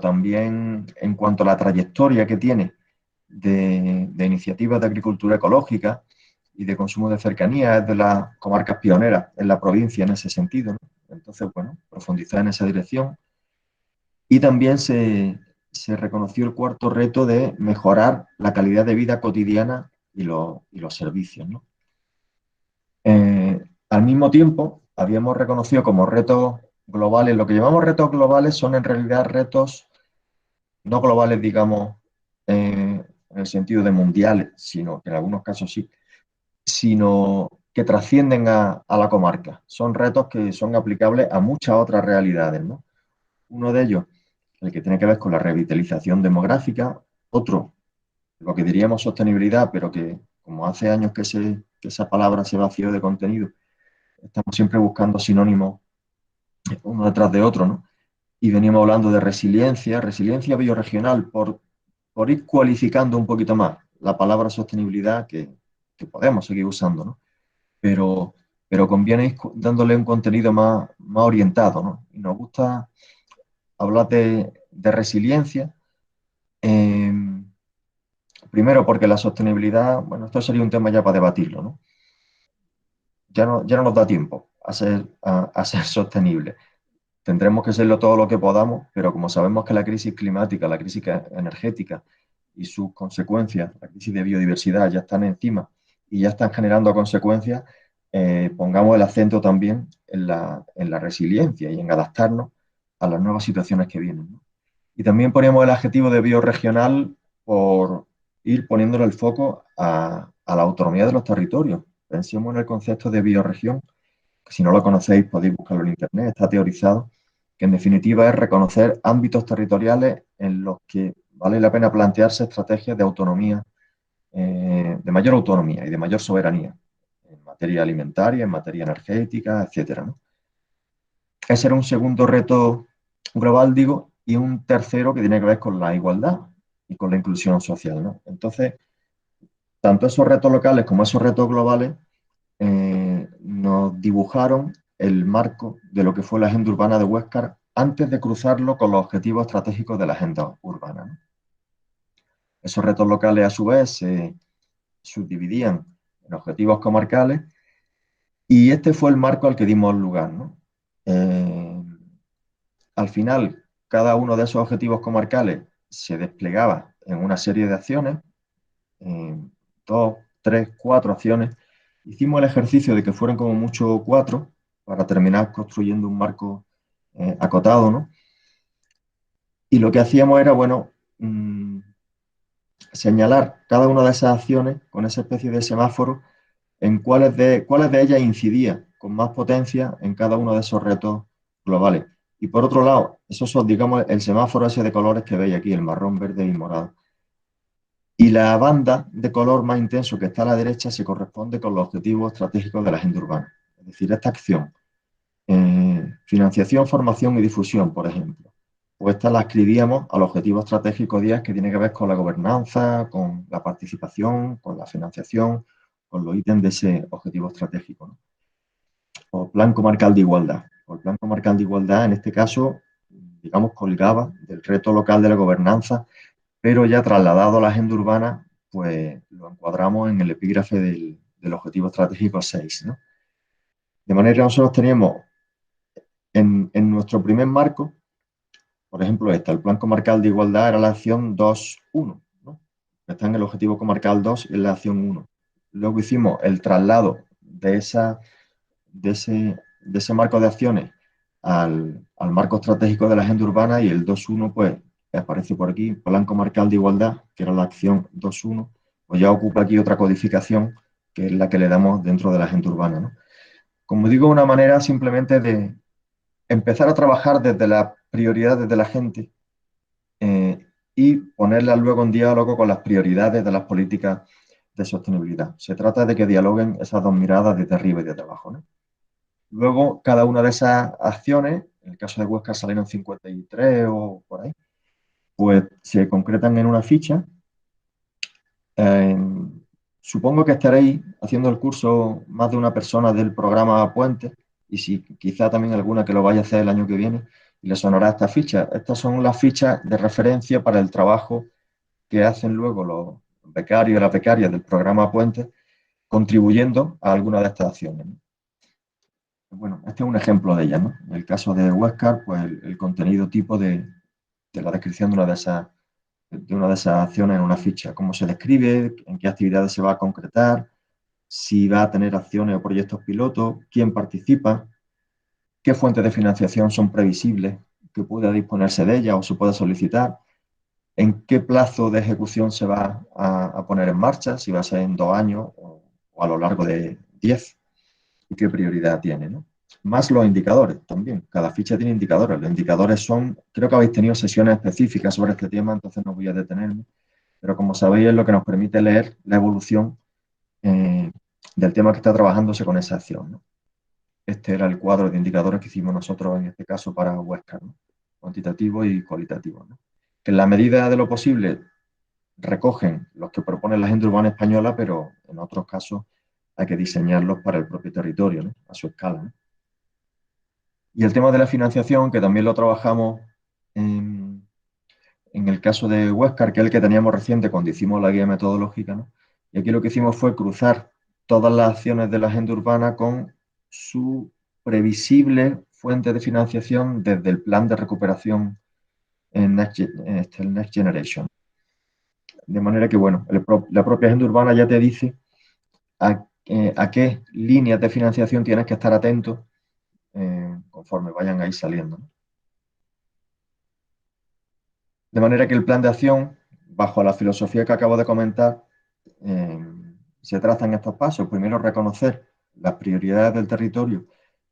también en cuanto a la trayectoria que tiene de iniciativas de agricultura ecológica y de consumo de cercanía, es de las comarcas pioneras en la provincia en ese sentido, ¿no? Entonces, bueno, profundizar en esa dirección. Y también se reconoció el cuarto reto de mejorar la calidad de vida cotidiana y los servicios, ¿no? Al mismo tiempo, habíamos reconocido como retos globales, lo que llamamos retos globales son en realidad retos no globales, digamos, en el sentido de mundiales, sino que en algunos casos sí, sino que trascienden a la comarca. Son retos que son aplicables a muchas otras realidades, ¿no? Uno de ellos, el que tiene que ver con la revitalización demográfica, otro, lo que diríamos sostenibilidad, pero que como hace años que esa palabra se vació de contenido, estamos siempre buscando sinónimos uno detrás de otro, ¿no? Y veníamos hablando de resiliencia biorregional, por ir cualificando un poquito más la palabra sostenibilidad que podemos seguir usando, ¿no? Pero, pero conviene ir dándole un contenido más orientado, ¿no? Y nos gusta hablar de resiliencia, eh, primero porque la sostenibilidad, bueno, esto sería un tema ya para debatirlo, ¿no? Ya no nos da tiempo a ser sostenible. Tendremos que serlo todo lo que podamos, pero como sabemos que la crisis climática, la crisis energética y sus consecuencias, la crisis de biodiversidad ya están encima y ya están generando consecuencias, pongamos el acento también en la resiliencia y en adaptarnos a las nuevas situaciones que vienen, ¿no? Y también ponemos el adjetivo de bioregional por ir poniéndole el foco a la autonomía de los territorios. Pensemos en el concepto de bioregión, que si no lo conocéis podéis buscarlo en internet, está teorizado, que en definitiva es reconocer ámbitos territoriales en los que vale la pena plantearse estrategias de autonomía, de mayor autonomía y de mayor soberanía. materia alimentaria, en materia energética, etcétera, ¿no? Ese era un segundo reto global, digo, y un tercero que tiene que ver con la igualdad y con la inclusión social, ¿no? Entonces, tanto esos retos locales como esos retos globales nos dibujaron el marco de lo que fue la agenda urbana de Huéscar antes de cruzarlo con los objetivos estratégicos de la agenda urbana, ¿no? Esos retos locales, a su vez, se subdividían en objetivos comarcales y este fue el marco al que dimos lugar, ¿no? Al final, cada uno de esos objetivos comarcales se desplegaba en una serie de acciones, dos, tres, cuatro acciones. Hicimos el ejercicio de que fueran como mucho cuatro para terminar construyendo un marco acotado, ¿no? Y lo que hacíamos era, bueno, señalar cada una de esas acciones con esa especie de semáforo en cuáles de ellas incidía con más potencia en cada uno de esos retos globales. Y por otro lado, esos son, digamos, el semáforo ese de colores que veis aquí, el marrón, verde y morado. Y la banda de color más intenso que está a la derecha se corresponde con los objetivos estratégicos de la agenda urbana. Es decir, esta acción, financiación, formación y difusión, por ejemplo, pues esta la escribíamos al objetivo estratégico 10 que tiene que ver con la gobernanza, con la participación, con la financiación, con los ítems de ese objetivo estratégico, ¿no? O plan comarcal de igualdad. O el plan comarcal de igualdad, en este caso, digamos, colgaba del reto local de la gobernanza, pero ya trasladado a la agenda urbana, pues lo encuadramos en el epígrafe del objetivo estratégico 6, ¿no? De manera que nosotros teníamos en nuestro primer marco, por ejemplo, el plan comarcal de igualdad era la acción 2.1, ¿no? Está en el objetivo comarcal 2 y en la acción 1. Luego hicimos el traslado de ese marco de acciones al marco estratégico de la agenda urbana y el 2.1, pues, aparece por aquí, plan comarcal de igualdad, que era la acción 2.1, pues ya ocupa aquí otra codificación, que es la que le damos dentro de la agenda urbana, ¿no? Como digo, una manera simplemente de empezar a trabajar desde las prioridades de la gente y ponerlas luego en diálogo con las prioridades de las políticas de sostenibilidad. Se trata de que dialoguen esas dos miradas desde arriba y desde abajo, ¿no? Luego, cada una de esas acciones, en el caso de Huesca salieron 53 o por ahí, pues se concretan en una ficha. Supongo que estaréis haciendo el curso más de una persona del programa Puente y si quizá también alguna que lo vaya a hacer el año que viene y le sonará esta ficha. Estas son las fichas de referencia para el trabajo que hacen luego los becarios y las becarias del programa Puente contribuyendo a alguna de estas acciones, ¿no? Bueno, este es un ejemplo de ellas, ¿no? En el caso de Huescar, pues el contenido tipo de la descripción de una de esas acciones en una ficha. Cómo se describe, en qué actividades se va a concretar, si va a tener acciones o proyectos pilotos, quién participa, qué fuentes de financiación son previsibles, que pueda disponerse de ellas o se pueda solicitar, en qué plazo de ejecución se va a poner en marcha, si va a ser en 2 años o a lo largo de 10, y qué prioridad tiene, ¿no? Más los indicadores también. Cada ficha tiene indicadores. Los indicadores son, creo que habéis tenido sesiones específicas sobre este tema, entonces no voy a detenerme, pero como sabéis es lo que nos permite leer la evolución del tema que está trabajándose con esa acción, ¿no? Este era el cuadro de indicadores que hicimos nosotros en este caso para Huesca, ¿no? Cuantitativo y cualitativo, ¿no? Que en la medida de lo posible recogen los que propone la agenda urbana española, pero en otros casos hay que diseñarlos para el propio territorio, ¿no? A su escala, ¿no? Y el tema de la financiación, que también lo trabajamos en el caso de Huescar, que es el que teníamos reciente cuando hicimos la guía metodológica, ¿no? Y aquí lo que hicimos fue cruzar todas las acciones de la agenda urbana con su previsible fuente de financiación desde el plan de recuperación en el Next Generation. De manera que, bueno, la propia agenda urbana ya te dice a qué líneas de financiación tienes que estar atento conforme vayan a ir saliendo, ¿no? De manera que el plan de acción, bajo la filosofía que acabo de comentar, se trazan estos pasos. Primero, reconocer las prioridades del territorio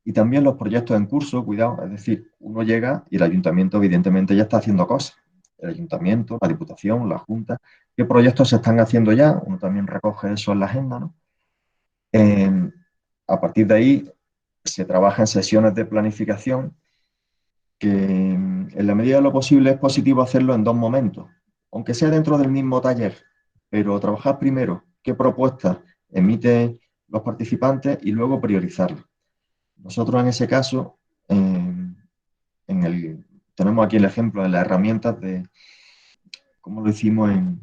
y también los proyectos en curso, cuidado, es decir, uno llega y el ayuntamiento evidentemente ya está haciendo cosas. El ayuntamiento, la diputación, la junta, ¿qué proyectos se están haciendo ya? Uno también recoge eso en la agenda, ¿no? a partir de ahí se trabaja en sesiones de planificación que en la medida de lo posible es positivo hacerlo en dos momentos, aunque sea dentro del mismo taller, pero trabajar primero qué propuestas emiten los participantes y luego priorizarlas. Nosotros en ese caso, tenemos aquí el ejemplo de las herramientas de cómo lo hicimos en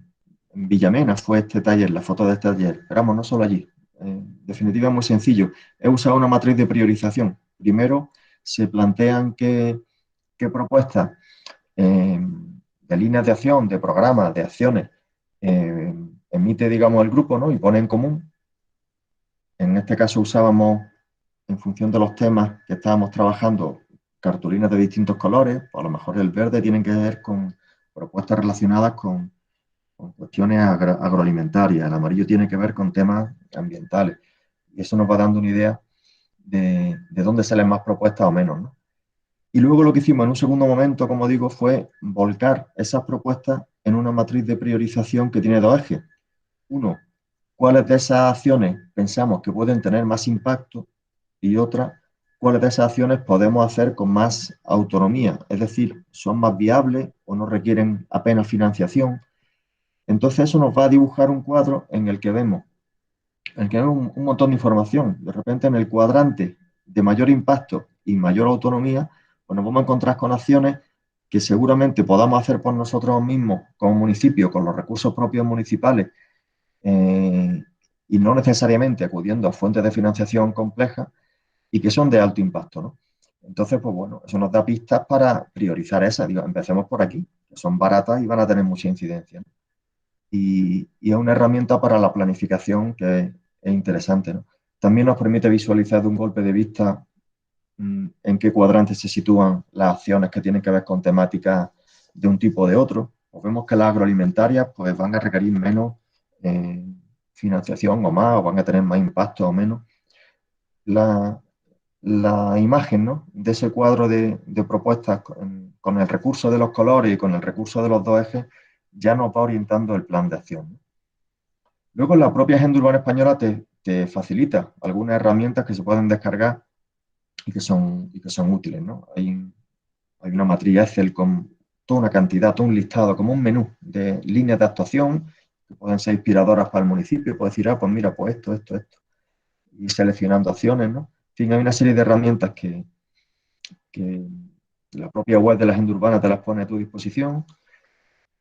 Villamena, fue este taller, la foto de este taller, pero vamos, no solo allí. En definitiva, es muy sencillo. He usado una matriz de priorización. Primero, se plantean qué propuestas de líneas de acción, de programas, de acciones, emite, digamos, el grupo, ¿no? Y pone en común. En este caso usábamos, en función de los temas que estábamos trabajando, cartulinas de distintos colores. A lo mejor el verde tiene que ver con propuestas relacionadas con cuestiones agroalimentarias. El amarillo tiene que ver con temas ambientales. Y eso nos va dando una idea de dónde salen más propuestas o menos, ¿no? Y luego lo que hicimos en un segundo momento, como digo, fue volcar esas propuestas en una matriz de priorización que tiene dos ejes. Uno, cuáles de esas acciones pensamos que pueden tener más impacto, y otra, cuáles de esas acciones podemos hacer con más autonomía, es decir, son más viables o no requieren apenas financiación. Entonces eso nos va a dibujar un cuadro en el que vemos un montón de información. De repente en el cuadrante de mayor impacto y mayor autonomía, pues nos vamos a encontrar con acciones que seguramente podamos hacer por nosotros mismos como municipio, con los recursos propios municipales, y no necesariamente acudiendo a fuentes de financiación complejas y que son de alto impacto, ¿no? Entonces, pues bueno, eso nos da pistas para priorizar esas. Digo, empecemos por aquí, que son baratas y van a tener mucha incidencia, ¿no? Y es una herramienta para la planificación que es interesante, ¿no? También nos permite visualizar de un golpe de vista en qué cuadrantes se sitúan las acciones que tienen que ver con temáticas de un tipo o de otro. Pues vemos que las agroalimentarias pues, van a requerir menos financiación o más, o van a tener más impacto o menos. La imagen, ¿no?, de ese cuadro de propuestas con el recurso de los colores y con el recurso de los dos ejes ya nos va orientando el plan de acción, ¿no? Luego la propia Agenda Urbana Española te facilita algunas herramientas que se pueden descargar y que son útiles, ¿no? Hay una matriz Excel con toda una cantidad, todo un listado, como un menú de líneas de actuación que pueden ser inspiradoras para el municipio. Puedes decir, pues mira, pues esto, y seleccionando acciones, ¿no? En fin, hay una serie de herramientas que la propia web de la Agenda Urbana te las pone a tu disposición.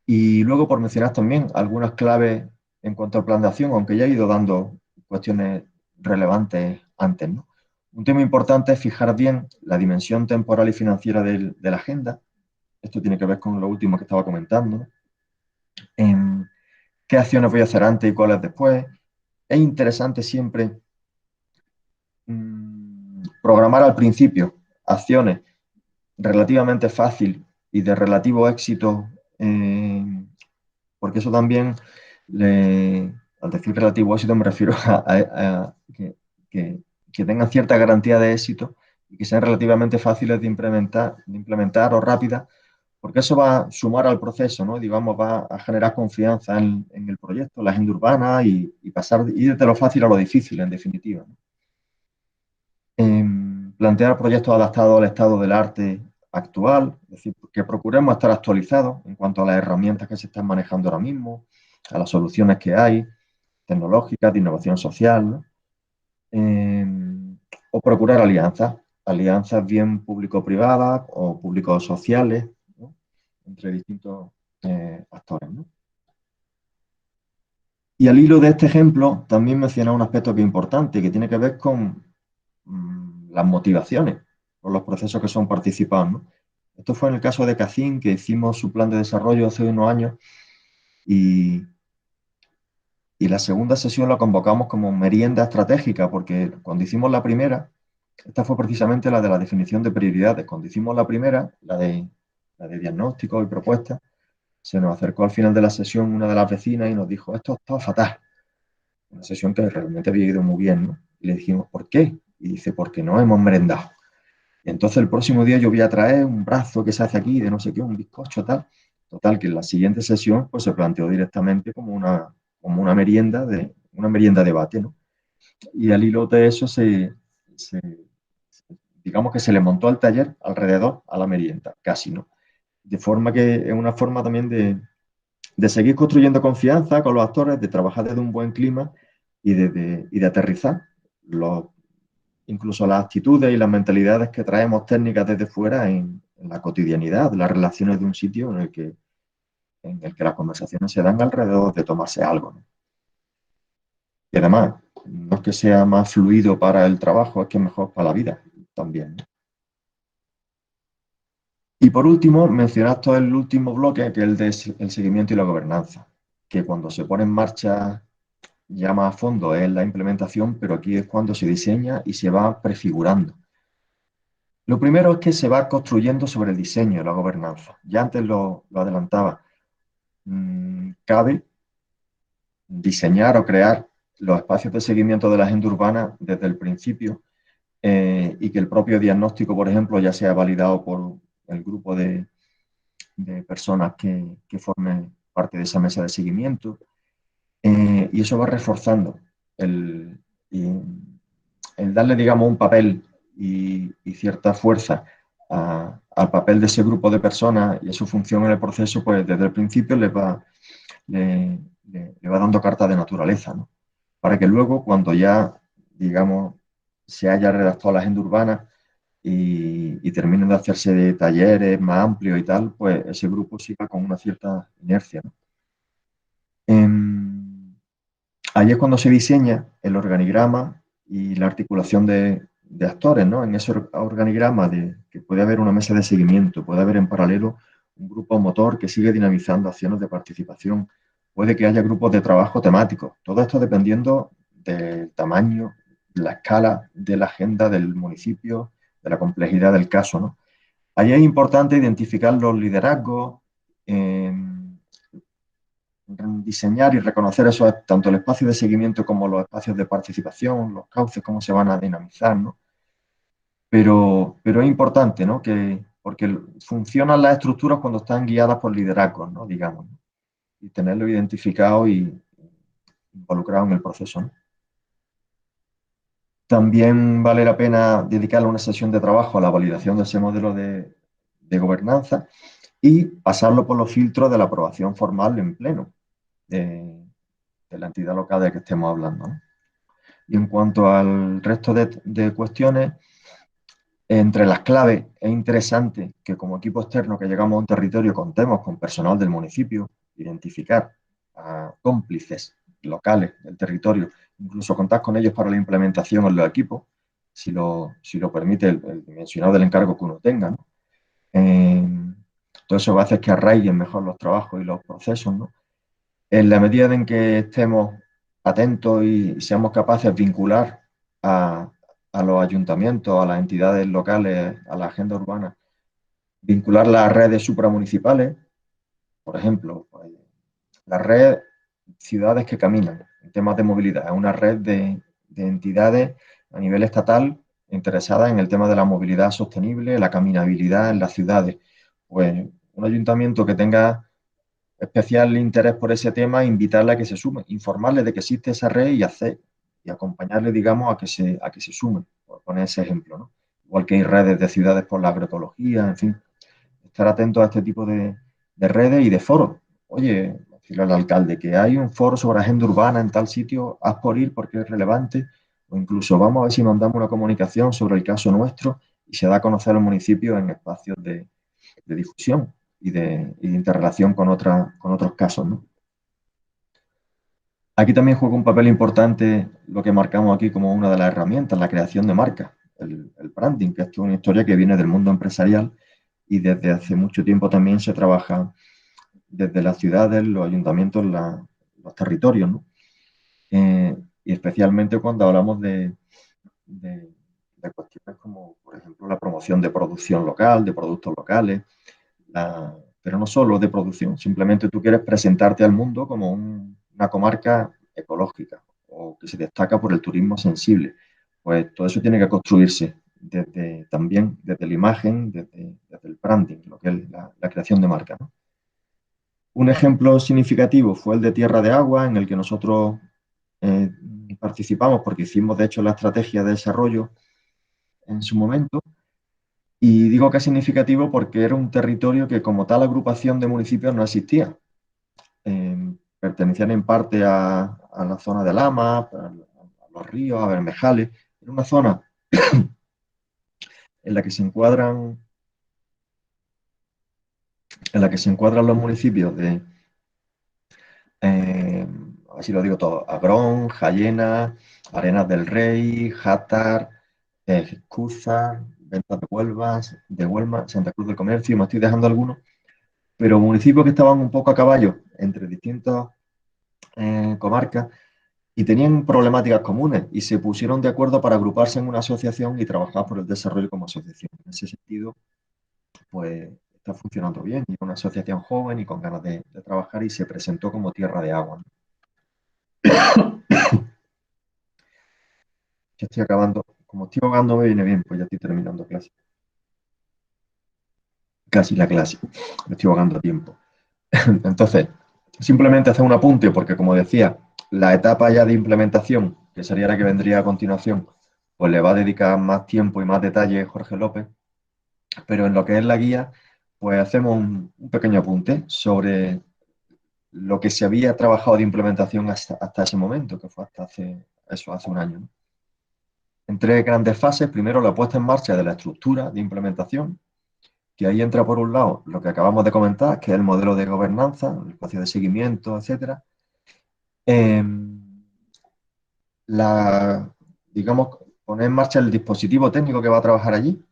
Y luego, por mencionar también algunas claves en cuanto al plan de acción, aunque ya he ido dando cuestiones relevantes antes, ¿no? Un tema importante es fijar bien la dimensión temporal y financiera de la agenda. Esto tiene que ver con lo último que estaba comentando, ¿no? En qué acciones voy a hacer antes y cuáles después. Es interesante siempre programar al principio acciones relativamente fácil y de relativo éxito, porque eso también, al decir relativo éxito me refiero a que tengan cierta garantía de éxito y que sean relativamente fáciles de implementar o rápidas, porque eso va a sumar al proceso, ¿no? Digamos, va a generar confianza en el proyecto, la agenda urbana y ir de lo fácil a lo difícil, en definitiva, ¿no? Plantear proyectos adaptados al estado del arte actual, es decir, que procuremos estar actualizados en cuanto a las herramientas que se están manejando ahora mismo, a las soluciones que hay, tecnológicas, de innovación social, ¿no? O procurar alianzas bien público-privadas o público-sociales, ¿no?, entre distintos actores, ¿no? Y al hilo de este ejemplo, también mencionar un aspecto que es importante, que tiene que ver con las motivaciones o los procesos que son participados, ¿no? Esto fue en el caso de CACIN, que hicimos su plan de desarrollo hace unos años y la segunda sesión la convocamos como merienda estratégica, porque cuando hicimos la primera, esta fue precisamente la de la definición de prioridades. Cuando hicimos la primera, la de diagnóstico y propuestas, se nos acercó al final de la sesión una de las vecinas y nos dijo, esto está fatal. Una sesión que realmente había ido muy bien, ¿no? Y le dijimos, ¿por qué? Y dice, porque no hemos merendado. Y entonces el próximo día yo voy a traer un brazo que se hace aquí de no sé qué, un bizcocho, tal. Total, que en la siguiente sesión pues se planteó directamente como una merienda debate, ¿no? Y al hilo de eso digamos que se le montó el taller alrededor a la merienda, casi, ¿no? De forma que es una forma también de seguir construyendo confianza con los actores, de trabajar desde un buen clima y de aterrizar los, incluso las actitudes y las mentalidades que traemos técnicas desde fuera en la cotidianidad, las relaciones de un sitio en el que las conversaciones se dan alrededor de tomarse algo, ¿no? Y además, no es que sea más fluido para el trabajo, es que es mejor para la vida también, ¿no? Y por último, mencionar todo el último bloque, que es el seguimiento y la gobernanza, que cuando se pone en marcha ya más a fondo es la implementación, pero aquí es cuando se diseña y se va prefigurando. Lo primero es que se va construyendo sobre el diseño, la gobernanza. Ya antes lo adelantaba. Cabe diseñar o crear los espacios de seguimiento de la agenda urbana desde el principio, y que el propio diagnóstico, por ejemplo, ya sea validado por el grupo de personas que formen parte de esa mesa de seguimiento, y eso va reforzando el, el darle, digamos, un papel y cierta fuerza al papel de ese grupo de personas y a su función en el proceso, pues desde el principio le va dando carta de naturaleza, ¿no? Para que luego, cuando ya, digamos, se haya redactado la agenda urbana y terminen de hacerse de talleres más amplios y tal, pues ese grupo siga con una cierta inercia, ¿no? Ahí es cuando se diseña el organigrama y la articulación de actores, ¿no? En ese organigrama que puede haber una mesa de seguimiento, puede haber en paralelo un grupo motor que sigue dinamizando acciones de participación, puede que haya grupos de trabajo temáticos, todo esto dependiendo del tamaño, de la escala de la agenda del municipio, de la complejidad del caso, ¿no? Ahí es importante identificar los liderazgos, eh, diseñar y reconocer eso, tanto el espacio de seguimiento como los espacios de participación, los cauces, cómo se van a dinamizar, ¿no? Pero es importante, ¿no? Porque funcionan las estructuras cuando están guiadas por liderazgos, ¿no? Digamos, ¿no? Y tenerlo identificado y involucrado en el proceso, ¿no? También vale la pena dedicarle una sesión de trabajo a la validación de ese modelo de gobernanza y pasarlo por los filtros de la aprobación formal en pleno de la entidad local de que estemos hablando, ¿no? Y en cuanto al resto de cuestiones, entre las claves es interesante que como equipo externo que llegamos a un territorio contemos con personal del municipio, identificar a cómplices locales del territorio, incluso contar con ellos para la implementación en los equipos, si lo permite el dimensionado del encargo que uno tenga, ¿no? Todo eso va a hacer que arraiguen mejor los trabajos y los procesos, ¿no? En la medida en que estemos atentos y seamos capaces de vincular a, a los ayuntamientos, a las entidades locales, a la agenda urbana, vincular las redes supramunicipales, por ejemplo, pues, la red Ciudades que Caminan, en temas de movilidad, es una red de entidades a nivel estatal interesadas en el tema de la movilidad sostenible, la caminabilidad en las ciudades. Pues un ayuntamiento que tenga especial interés por ese tema, invitarle a que se sume, informarle de que existe esa red y acompañarle, digamos, a que se sume, por poner ese ejemplo, ¿no? Igual que hay redes de ciudades por la agroecología, en fin, estar atentos a este tipo de redes y de foros. Oye, decirle al alcalde que hay un foro sobre agenda urbana en tal sitio, haz por ir porque es relevante, o incluso vamos a ver si mandamos una comunicación sobre el caso nuestro y se da a conocer al municipio en espacios de difusión y de interrelación con otros casos, ¿no? Aquí también juega un papel importante lo que marcamos aquí como una de las herramientas, la creación de marcas, el branding, que es una historia que viene del mundo empresarial y desde hace mucho tiempo también se trabaja desde las ciudades, los ayuntamientos, los territorios, ¿no? Y especialmente cuando hablamos de, de cuestiones como, por ejemplo, la promoción de producción local, de productos locales, pero no solo de producción, simplemente tú quieres presentarte al mundo como una comarca ecológica o que se destaca por el turismo sensible. Pues todo eso tiene que construirse también desde la imagen, desde el branding, lo que es la creación de marca, ¿no? Un ejemplo significativo fue el de Tierra de Agua, en el que nosotros participamos porque hicimos, de hecho, la estrategia de desarrollo en su momento. Y digo que es significativo porque era un territorio que como tal agrupación de municipios no existía. Pertenecían en parte a la zona de Lama, a los ríos, a Bermejales. Era una zona en la que se encuadran, los municipios de, a ver si lo digo todo, Agrón, Jayena, Arenas del Rey, Játar, Cúzar, Ventas de Huelma, Santa Cruz del Comercio, me estoy dejando algunos, pero municipios que estaban un poco a caballo entre distintas comarcas y tenían problemáticas comunes y se pusieron de acuerdo para agruparse en una asociación y trabajar por el desarrollo como asociación. En ese sentido, pues está funcionando bien. Y es una asociación joven y con ganas de trabajar y se presentó como Tierra de Agua, ¿no? Ya estoy acabando. Como estoy ahogando me viene bien, pues ya estoy terminando clase. Casi la clase. Me estoy ahogando a tiempo. Entonces, simplemente hacer un apunte porque, como decía, la etapa ya de implementación, que sería la que vendría a continuación, pues le va a dedicar más tiempo y más detalle Jorge López. Pero en lo que es la guía, pues hacemos un pequeño apunte sobre lo que se había trabajado de implementación hasta ese momento, que fue hasta hace un año, ¿no? En tres grandes fases. Primero, la puesta en marcha de la estructura de implementación, que ahí entra por un lado lo que acabamos de comentar, que es el modelo de gobernanza, el espacio de seguimiento, etcétera. Digamos, poner en marcha el dispositivo técnico que va a trabajar allí.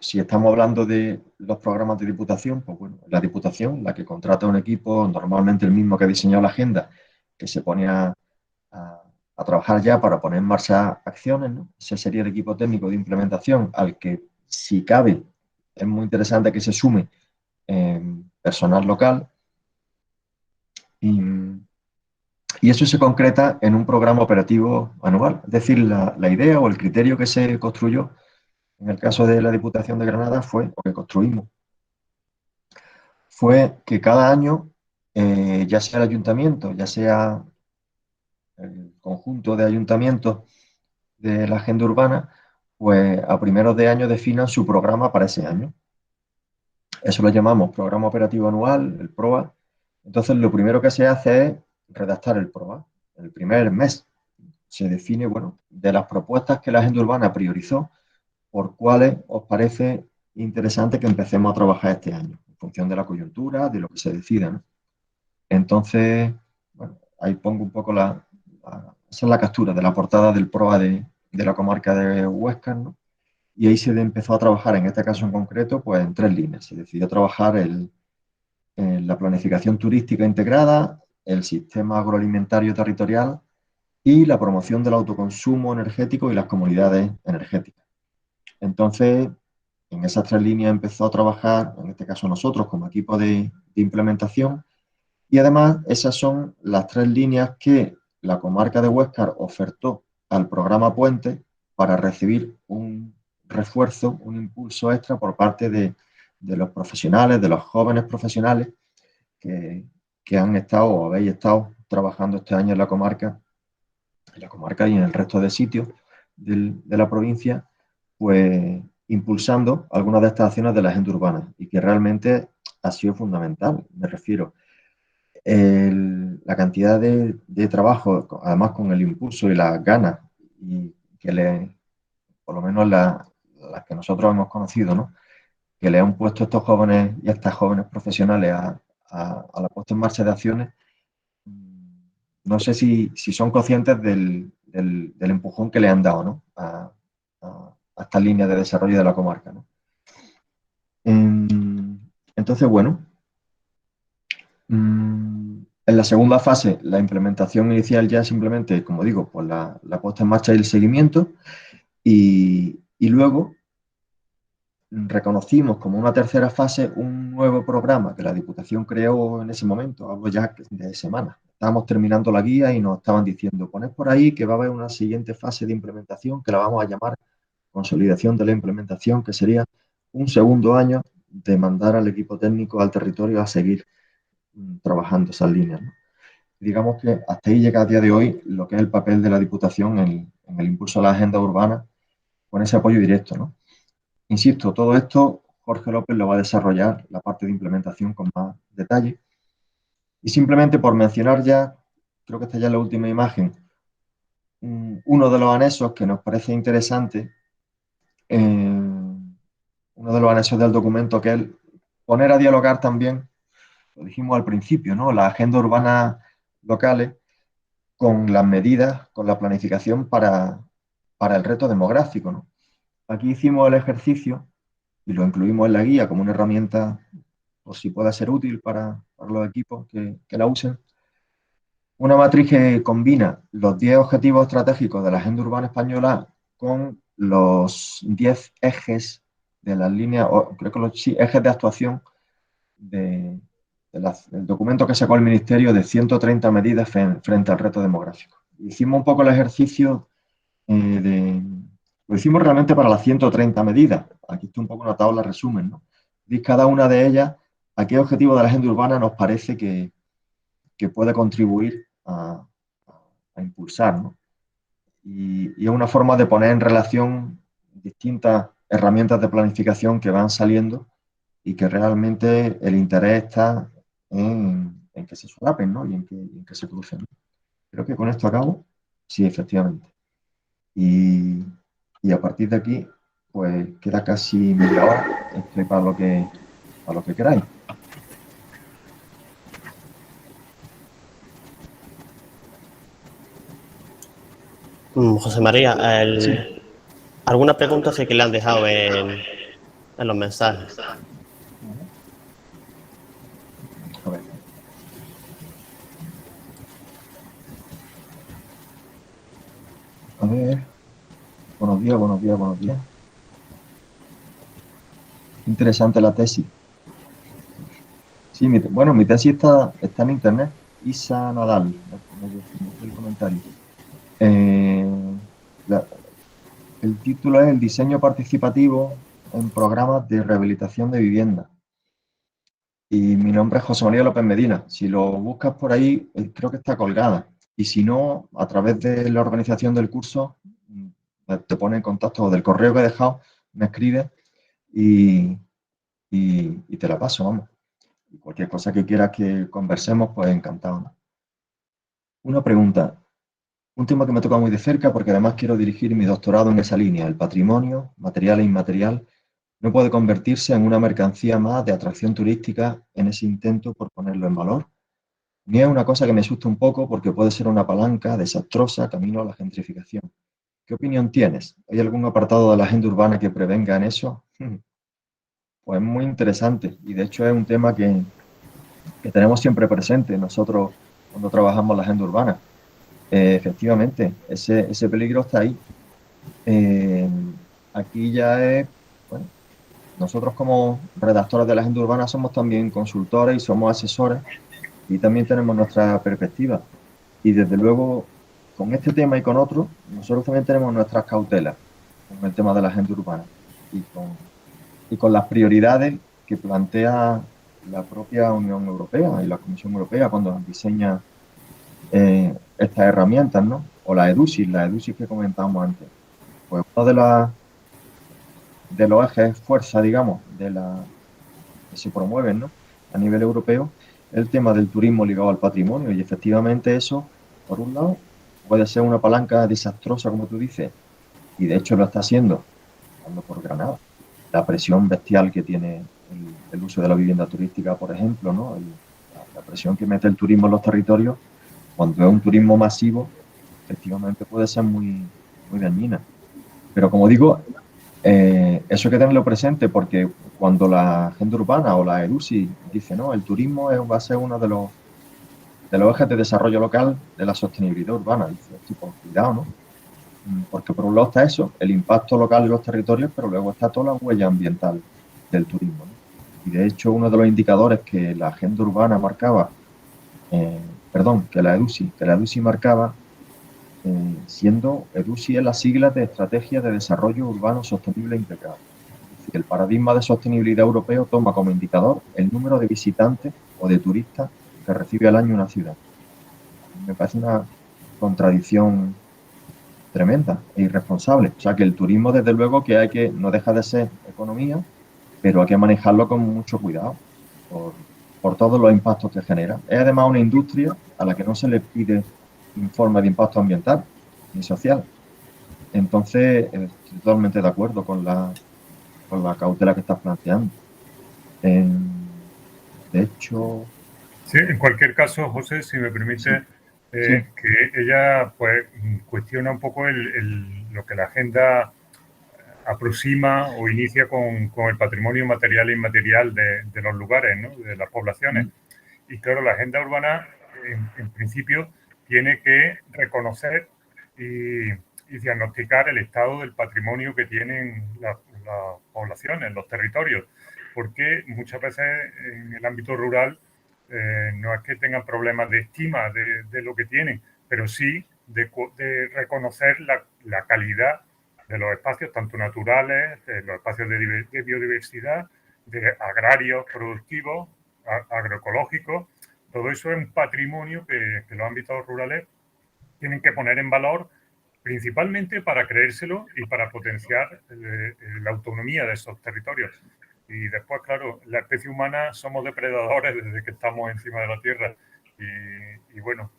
Si estamos hablando de los programas de diputación, pues bueno, la diputación, la que contrata un equipo, normalmente el mismo que diseñó la agenda, que se pone a trabajar ya para poner en marcha acciones, ¿no? Ese sería el equipo técnico de implementación al que, si cabe, es muy interesante que se sume personal local y eso se concreta en un programa operativo anual. Es decir, la idea o el criterio que se construyó en el caso de la Diputación de Granada o que construimos, fue que cada año, ya sea el ayuntamiento, ya sea el conjunto de ayuntamientos de la agenda urbana, pues a primeros de año definan su programa para ese año. Eso lo llamamos Programa Operativo Anual, el PROA. Entonces, lo primero que se hace es redactar el PROA. El primer mes se define, bueno, de las propuestas que la agenda urbana priorizó, por cuáles os parece interesante que empecemos a trabajar este año, en función de la coyuntura, de lo que se decida, ¿no? Entonces, bueno, ahí pongo un poco esa es la captura de la portada del PROA de la comarca de Huesca, ¿no? Y ahí se empezó a trabajar, en este caso en concreto, pues en tres líneas. Se decidió trabajar en la planificación turística integrada, el sistema agroalimentario territorial y la promoción del autoconsumo energético y las comunidades energéticas. Entonces, en esas tres líneas empezó a trabajar, en este caso nosotros, como equipo de implementación, y además esas son las tres líneas que la comarca de Huéscar ofertó al programa Puente para recibir un refuerzo, un impulso extra por parte de los profesionales, de los jóvenes profesionales que han estado o habéis estado trabajando este año en la comarca y en el resto de sitios de la provincia, pues impulsando algunas de estas acciones de la agenda urbana y que realmente ha sido fundamental. Me refiero la cantidad de trabajo, además con el impulso y las ganas y que por lo menos las que nosotros hemos conocido, ¿no? Que le han puesto estos jóvenes y estas jóvenes profesionales a la puesta en marcha de acciones. No sé si son conscientes del empujón que le han dado, ¿no? A esta línea de desarrollo de la comarca, ¿no? Entonces, bueno, en la segunda fase, la implementación inicial ya simplemente, como digo, pues la puesta en marcha y el seguimiento. Y luego reconocimos como una tercera fase un nuevo programa que la Diputación creó en ese momento, hablo ya de semanas. Estábamos terminando la guía y nos estaban diciendo, poned por ahí que va a haber una siguiente fase de implementación que la vamos a llamar consolidación de la implementación, que sería un segundo año de mandar al equipo técnico al territorio a seguir trabajando esas líneas, ¿no? Digamos que hasta ahí llega a día de hoy lo que es el papel de la Diputación en el impulso a la agenda urbana con ese apoyo directo, ¿no? Insisto, todo esto Jorge López lo va a desarrollar la parte de implementación con más detalle. Y simplemente por mencionar ya, creo que esta ya es la última imagen, uno de los anexos que nos parece interesante, uno de los anexos del documento, que es poner a dialogar también, lo dijimos al principio, ¿no? Las agendas urbanas locales con las medidas, con la planificación para el reto demográfico, ¿no? Aquí hicimos el ejercicio y lo incluimos en la guía como una herramienta por si pueda ser útil para los equipos que la usen. Una matriz que combina los 10 objetivos estratégicos de la Agenda Urbana Española con los 10 ejes de las líneas, o creo que los ejes de actuación del documento que sacó el Ministerio de 130 medidas frente al reto demográfico. Hicimos un poco el ejercicio lo hicimos realmente para las 130 medidas. Aquí está un poco una tabla resumen, ¿no? Y cada una de ellas, a qué objetivo de la agenda urbana nos parece que puede contribuir a impulsar, ¿no? Y es una forma de poner en relación distintas herramientas de planificación que van saliendo y que realmente el interés está en que se solapen, ¿no? Y en que se crucen. Creo que con esto acabo. Sí, efectivamente. Y a partir de aquí, pues queda casi media hora. Estoy para lo que queráis. José María, Sí. alguna pregunta sí que le han dejado en los mensajes. A ver. A ver. Buenos días, buenos días, buenos días. Interesante la tesis. Sí, mi tesis está en internet. Isa Nadal, el comentario. El título es El diseño participativo en programas de rehabilitación de vivienda. Y mi nombre es José María López Medina. Si lo buscas por ahí, creo que está colgada. Y si no, a través de la organización del curso, te pone en contacto o del correo que he dejado, me escribes y te la paso, vamos. Y cualquier cosa que quieras que conversemos, pues encantado, ¿no? Una pregunta. Un tema que me toca muy de cerca porque además quiero dirigir mi doctorado en esa línea. El patrimonio, material e inmaterial, no puede convertirse en una mercancía más de atracción turística en ese intento por ponerlo en valor. Ni es una cosa que me asusta un poco porque puede ser una palanca desastrosa camino a la gentrificación. ¿Qué opinión tienes? ¿Hay algún apartado de la agenda urbana que prevenga en eso? Pues muy interesante y de hecho es un tema que tenemos siempre presente nosotros cuando trabajamos la agenda urbana. Efectivamente, ese peligro está ahí. Aquí ya es, bueno, nosotros como redactores de la agenda urbana somos también consultores y somos asesores y también tenemos nuestra perspectiva. Y desde luego, con este tema y con otros, nosotros también tenemos nuestras cautelas con el tema de la agenda urbana y con las prioridades que plantea la propia Unión Europea y la Comisión Europea cuando diseña estas herramientas, ¿no? O la EDUSI que comentábamos antes. Pues uno de los ejes fuerza, digamos, que se promueven, ¿no? A nivel europeo, el tema del turismo ligado al patrimonio y efectivamente eso, por un lado, puede ser una palanca desastrosa, como tú dices, y de hecho lo está haciendo, dando por Granada. La presión bestial que tiene el uso de la vivienda turística, por ejemplo, ¿no? La presión que mete el turismo en los territorios, cuando es un turismo masivo, efectivamente puede ser muy, muy dañina. Pero como digo, eso hay que tenerlo presente porque cuando la agenda urbana o la EDUSI dice, no, el turismo va a ser uno de los ejes de desarrollo local de la sostenibilidad urbana. Dice, tipo, cuidado, ¿no? Porque por un lado está eso, el impacto local en los territorios, pero luego está toda la huella ambiental del turismo, ¿no? Y de hecho, uno de los indicadores que la agenda urbana marcaba, que la EDUSI marcaba, siendo EDUSI en las siglas de Estrategia de Desarrollo Urbano Sostenible e Integrado. Es decir, el paradigma de sostenibilidad europeo toma como indicador el número de visitantes o de turistas que recibe al año una ciudad. me parece una contradicción tremenda e irresponsable. O sea, que el turismo, desde luego, no deja de ser economía, pero hay que manejarlo con mucho cuidado por todos los impactos que genera. Es además una industria a la que no se le pide informe de impacto ambiental ni social. Entonces, estoy totalmente de acuerdo con la cautela que estás planteando. De hecho, sí, en cualquier caso, José, si me permite, sí. que ella pues cuestiona un poco lo que la agenda aproxima o inicia con el patrimonio material e inmaterial de los lugares, ¿no? De las poblaciones. Y claro, la agenda urbana, en principio, tiene que reconocer y diagnosticar el estado del patrimonio que tienen las poblaciones, los territorios, porque muchas veces en el ámbito rural no es que tengan problemas de estima de lo que tienen, pero sí de reconocer la calidad de los espacios, tanto naturales, de los espacios de biodiversidad, de agrarios productivos, agroecológicos. Todo eso es un patrimonio que los ámbitos rurales tienen que poner en valor, principalmente para creérselo y para potenciar la autonomía de esos territorios. Y después, claro, la especie humana somos depredadores desde que estamos encima de la Tierra. Y bueno,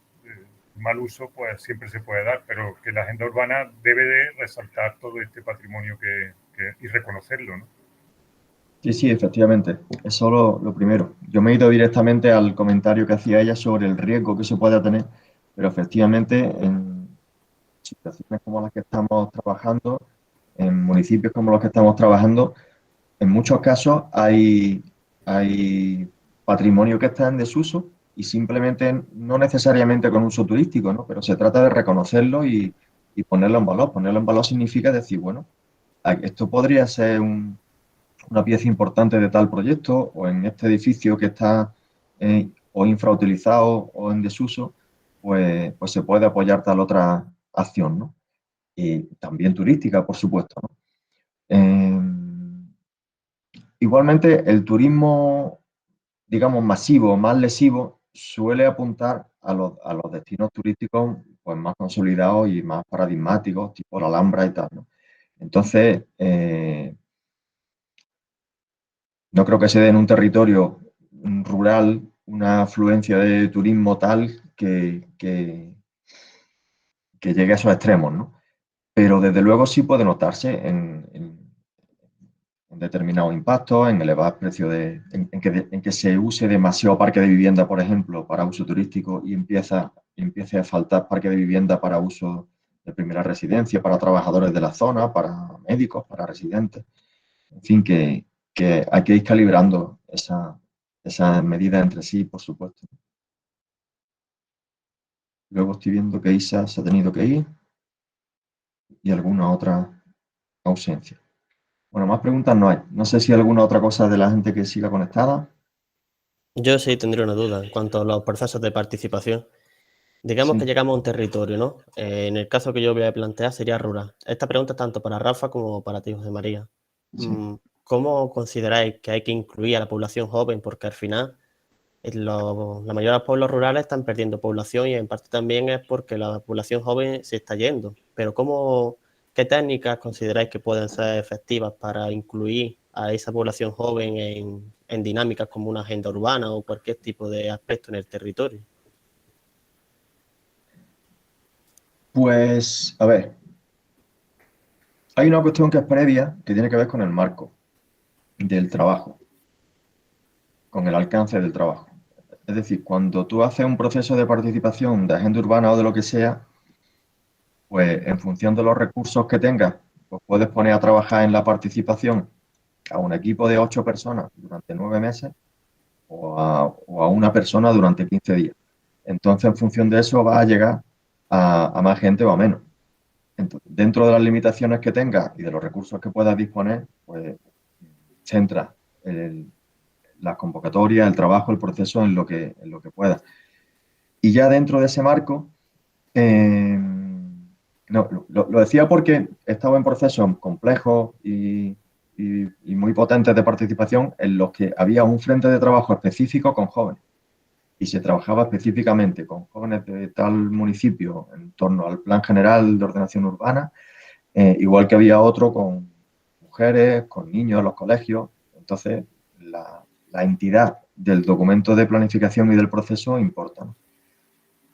mal uso pues siempre se puede dar, pero que la agenda urbana debe de resaltar todo este patrimonio y reconocerlo, ¿no? Sí, sí, efectivamente. Eso lo primero. Yo me he ido directamente al comentario que hacía ella sobre el riesgo que se puede tener, pero efectivamente en situaciones como las que estamos trabajando, en municipios como los que estamos trabajando, en muchos casos hay patrimonio que está en desuso y simplemente, no necesariamente con uso turístico, ¿no? Pero se trata de reconocerlo y ponerlo en valor. Ponerlo en valor significa decir, bueno, esto podría ser una pieza importante de tal proyecto, o en este edificio que está o infrautilizado o en desuso, pues se puede apoyar tal otra acción, ¿no? Y también turística, por supuesto, ¿no? Igualmente, el turismo, digamos, masivo, más lesivo, suele apuntar a los destinos turísticos pues, más consolidados y más paradigmáticos, tipo la Alhambra y tal, ¿no? Entonces, no creo que se dé en un territorio rural una afluencia de turismo tal que llegue a esos extremos, ¿no? Pero desde luego sí puede notarse en determinados impactos, en elevar precio en que se use demasiado parque de vivienda, por ejemplo, para uso turístico y empiece a faltar parque de vivienda para uso de primera residencia, para trabajadores de la zona, para médicos, para residentes. En fin, que hay que ir calibrando esas medidas entre sí, por supuesto. Luego estoy viendo que Isa se ha tenido que ir y alguna otra ausencia. Bueno, más preguntas no hay. No sé si hay alguna otra cosa de la gente que siga conectada. Yo sí tendría una duda en cuanto a los procesos de participación. Digamos que Sí, llegamos a un territorio, ¿no? En el caso que yo voy a plantear sería rural. Esta pregunta es tanto para Rafa como para ti, José María. sí. ¿Cómo consideráis que hay que incluir a la población joven? Porque al final la mayoría de los pueblos rurales están perdiendo población y en parte también es porque la población joven se está yendo. Pero ¿qué técnicas consideráis que pueden ser efectivas para incluir a esa población joven en dinámicas como una agenda urbana o cualquier tipo de aspecto en el territorio? Pues, a ver, hay una cuestión que es previa, que tiene que ver con el marco del trabajo, con el alcance del trabajo. Es decir, cuando tú haces un proceso de participación de agenda urbana o de lo que sea, pues en función de los recursos que tengas, pues puedes poner a trabajar en la participación a un equipo de 8 personas durante 9 meses o a una persona durante 15 días. Entonces, en función de eso, vas a llegar a más gente o a menos. Entonces, dentro de las limitaciones que tengas y de los recursos que puedas disponer, pues centra las convocatorias, el trabajo, el proceso en lo que puedas. Y ya dentro de ese marco, no, lo decía porque estaba en procesos complejos y muy potentes de participación en los que había un frente de trabajo específico con jóvenes. y se trabajaba específicamente con jóvenes de tal municipio en torno al Plan General de Ordenación Urbana, igual que había otro con mujeres, con niños en los colegios. Entonces, la entidad del documento de planificación y del proceso importa, ¿no?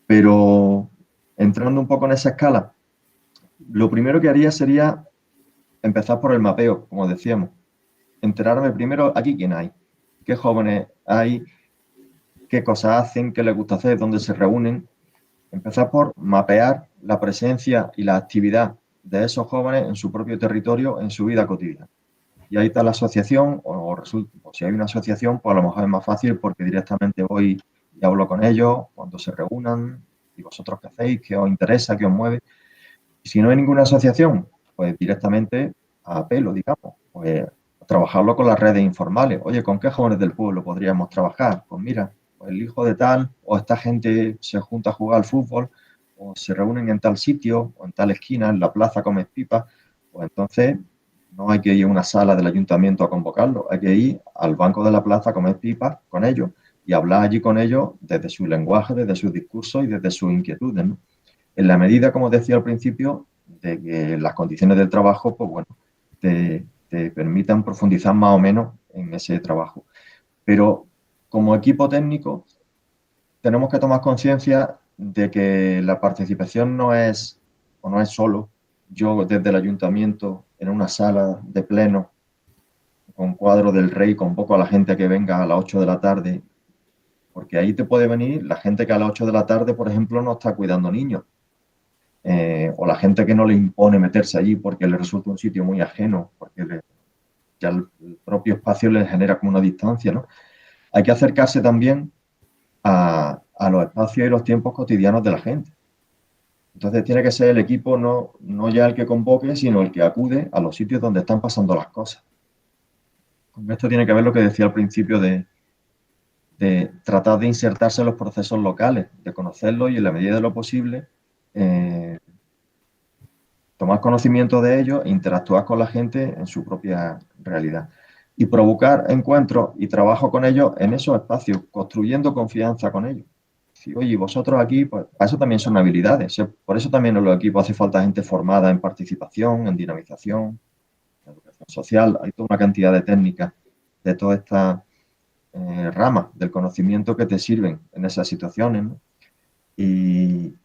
Pero entrando un poco en esa escala, lo primero que haría sería empezar por el mapeo, como decíamos. Enterarme primero aquí quién hay, qué jóvenes hay, qué cosas hacen, qué les gusta hacer, dónde se reúnen. Empezar por mapear la presencia y la actividad de esos jóvenes en su propio territorio, en su vida cotidiana. Y ahí está la asociación, o si hay una asociación, pues a lo mejor es más fácil porque directamente voy y hablo con ellos cuando se reúnan, y vosotros qué hacéis, qué os interesa, qué os mueve. Y si no hay ninguna asociación, pues directamente a pelo, digamos, pues trabajarlo con las redes informales. Oye, ¿con qué jóvenes del pueblo podríamos trabajar? Pues mira, pues el hijo de tal, o esta gente se junta a jugar al fútbol, o se reúnen en tal sitio, o en tal esquina, en la plaza comes pipas, pues entonces no hay que ir a una sala del ayuntamiento a convocarlo, hay que ir al banco de la plaza a comer pipas con ellos y hablar allí con ellos desde su lenguaje, desde sus discursos y desde sus inquietudes, ¿no? En la medida, como decía al principio, de que las condiciones del trabajo, pues bueno, te permitan profundizar más o menos en ese trabajo. Pero como equipo técnico tenemos que tomar conciencia de que la participación no es solo yo desde el ayuntamiento en una sala de pleno con cuadro del rey, convoco a la gente a que venga a las 8 de la tarde, porque ahí te puede venir la gente que a las 8 de la tarde, por ejemplo, no está cuidando niños. O la gente que no le impone meterse allí porque le resulta un sitio muy ajeno, porque ya el propio espacio le genera como una distancia, ¿no? Hay que acercarse también a los espacios y los tiempos cotidianos de la gente. Entonces tiene que ser el equipo no ya el que convoque, sino el que acude a los sitios donde están pasando las cosas. Con esto tiene que ver lo que decía al principio de tratar de insertarse en los procesos locales, de conocerlos y en la medida de lo posible tomar conocimiento de ellos e interactuar con la gente en su propia realidad. Y provocar encuentros y trabajo con ellos en esos espacios, construyendo confianza con ellos. Si, oye, vosotros aquí, pues para eso también son habilidades. Por eso también en los equipos hace falta gente formada en participación, en dinamización, en educación social. Hay toda una cantidad de técnicas de todas estas ramas del conocimiento que te sirven en esas situaciones, ¿no? Y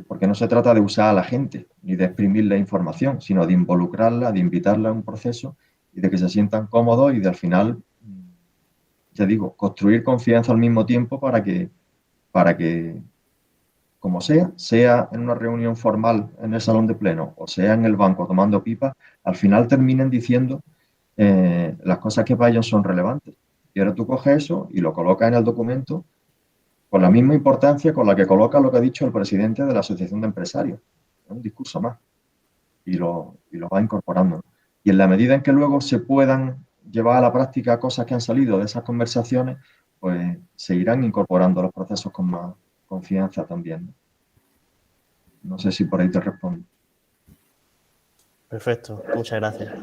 porque no se trata de usar a la gente ni de exprimir la información, sino de involucrarla, de invitarla a un proceso y de que se sientan cómodos y de al final, ya digo, construir confianza al mismo tiempo para que como sea en una reunión formal en el salón de pleno o sea en el banco tomando pipas, al final terminen diciendo las cosas que para ellos son relevantes. Y ahora tú coges eso y lo colocas en el documento con la misma importancia con la que coloca lo que ha dicho el presidente de la Asociación de Empresarios. Es un discurso más. Y lo va incorporando, ¿no? Y en la medida en que luego se puedan llevar a la práctica cosas que han salido de esas conversaciones, pues se irán incorporando a los procesos con más confianza también, ¿no? No sé si por ahí te respondo. Perfecto, muchas gracias.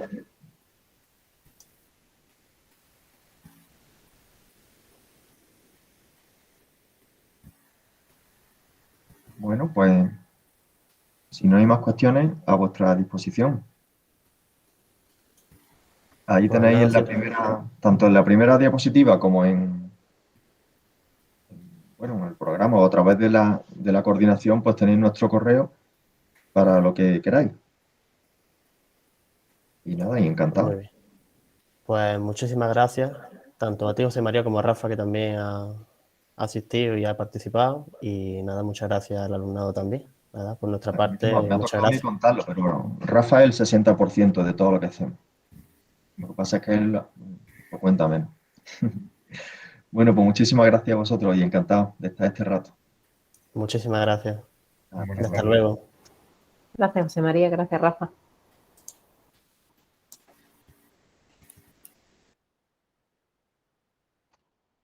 Bueno, pues si no hay más cuestiones, a vuestra disposición. Ahí Pues tenéis nada, tanto en la primera diapositiva como en el programa o a través de la coordinación, pues tenéis nuestro correo para lo que queráis. Y nada, y encantado. muy bien. Pues muchísimas gracias, tanto a ti, José María, como a Rafa, que también ha asistido y ha participado. Y nada, muchas gracias al alumnado también. Nada, por nuestra parte, Me ha muchas tocado a mí gracias. contarlo, pero bueno, Rafa es el 60% de todo lo que hacemos. Lo que pasa es que él lo cuenta menos. Bueno, pues muchísimas gracias a vosotros y encantado de estar este rato. Muchísimas gracias. Buenas Hasta tardes. luego. Gracias, José María. Gracias, Rafa.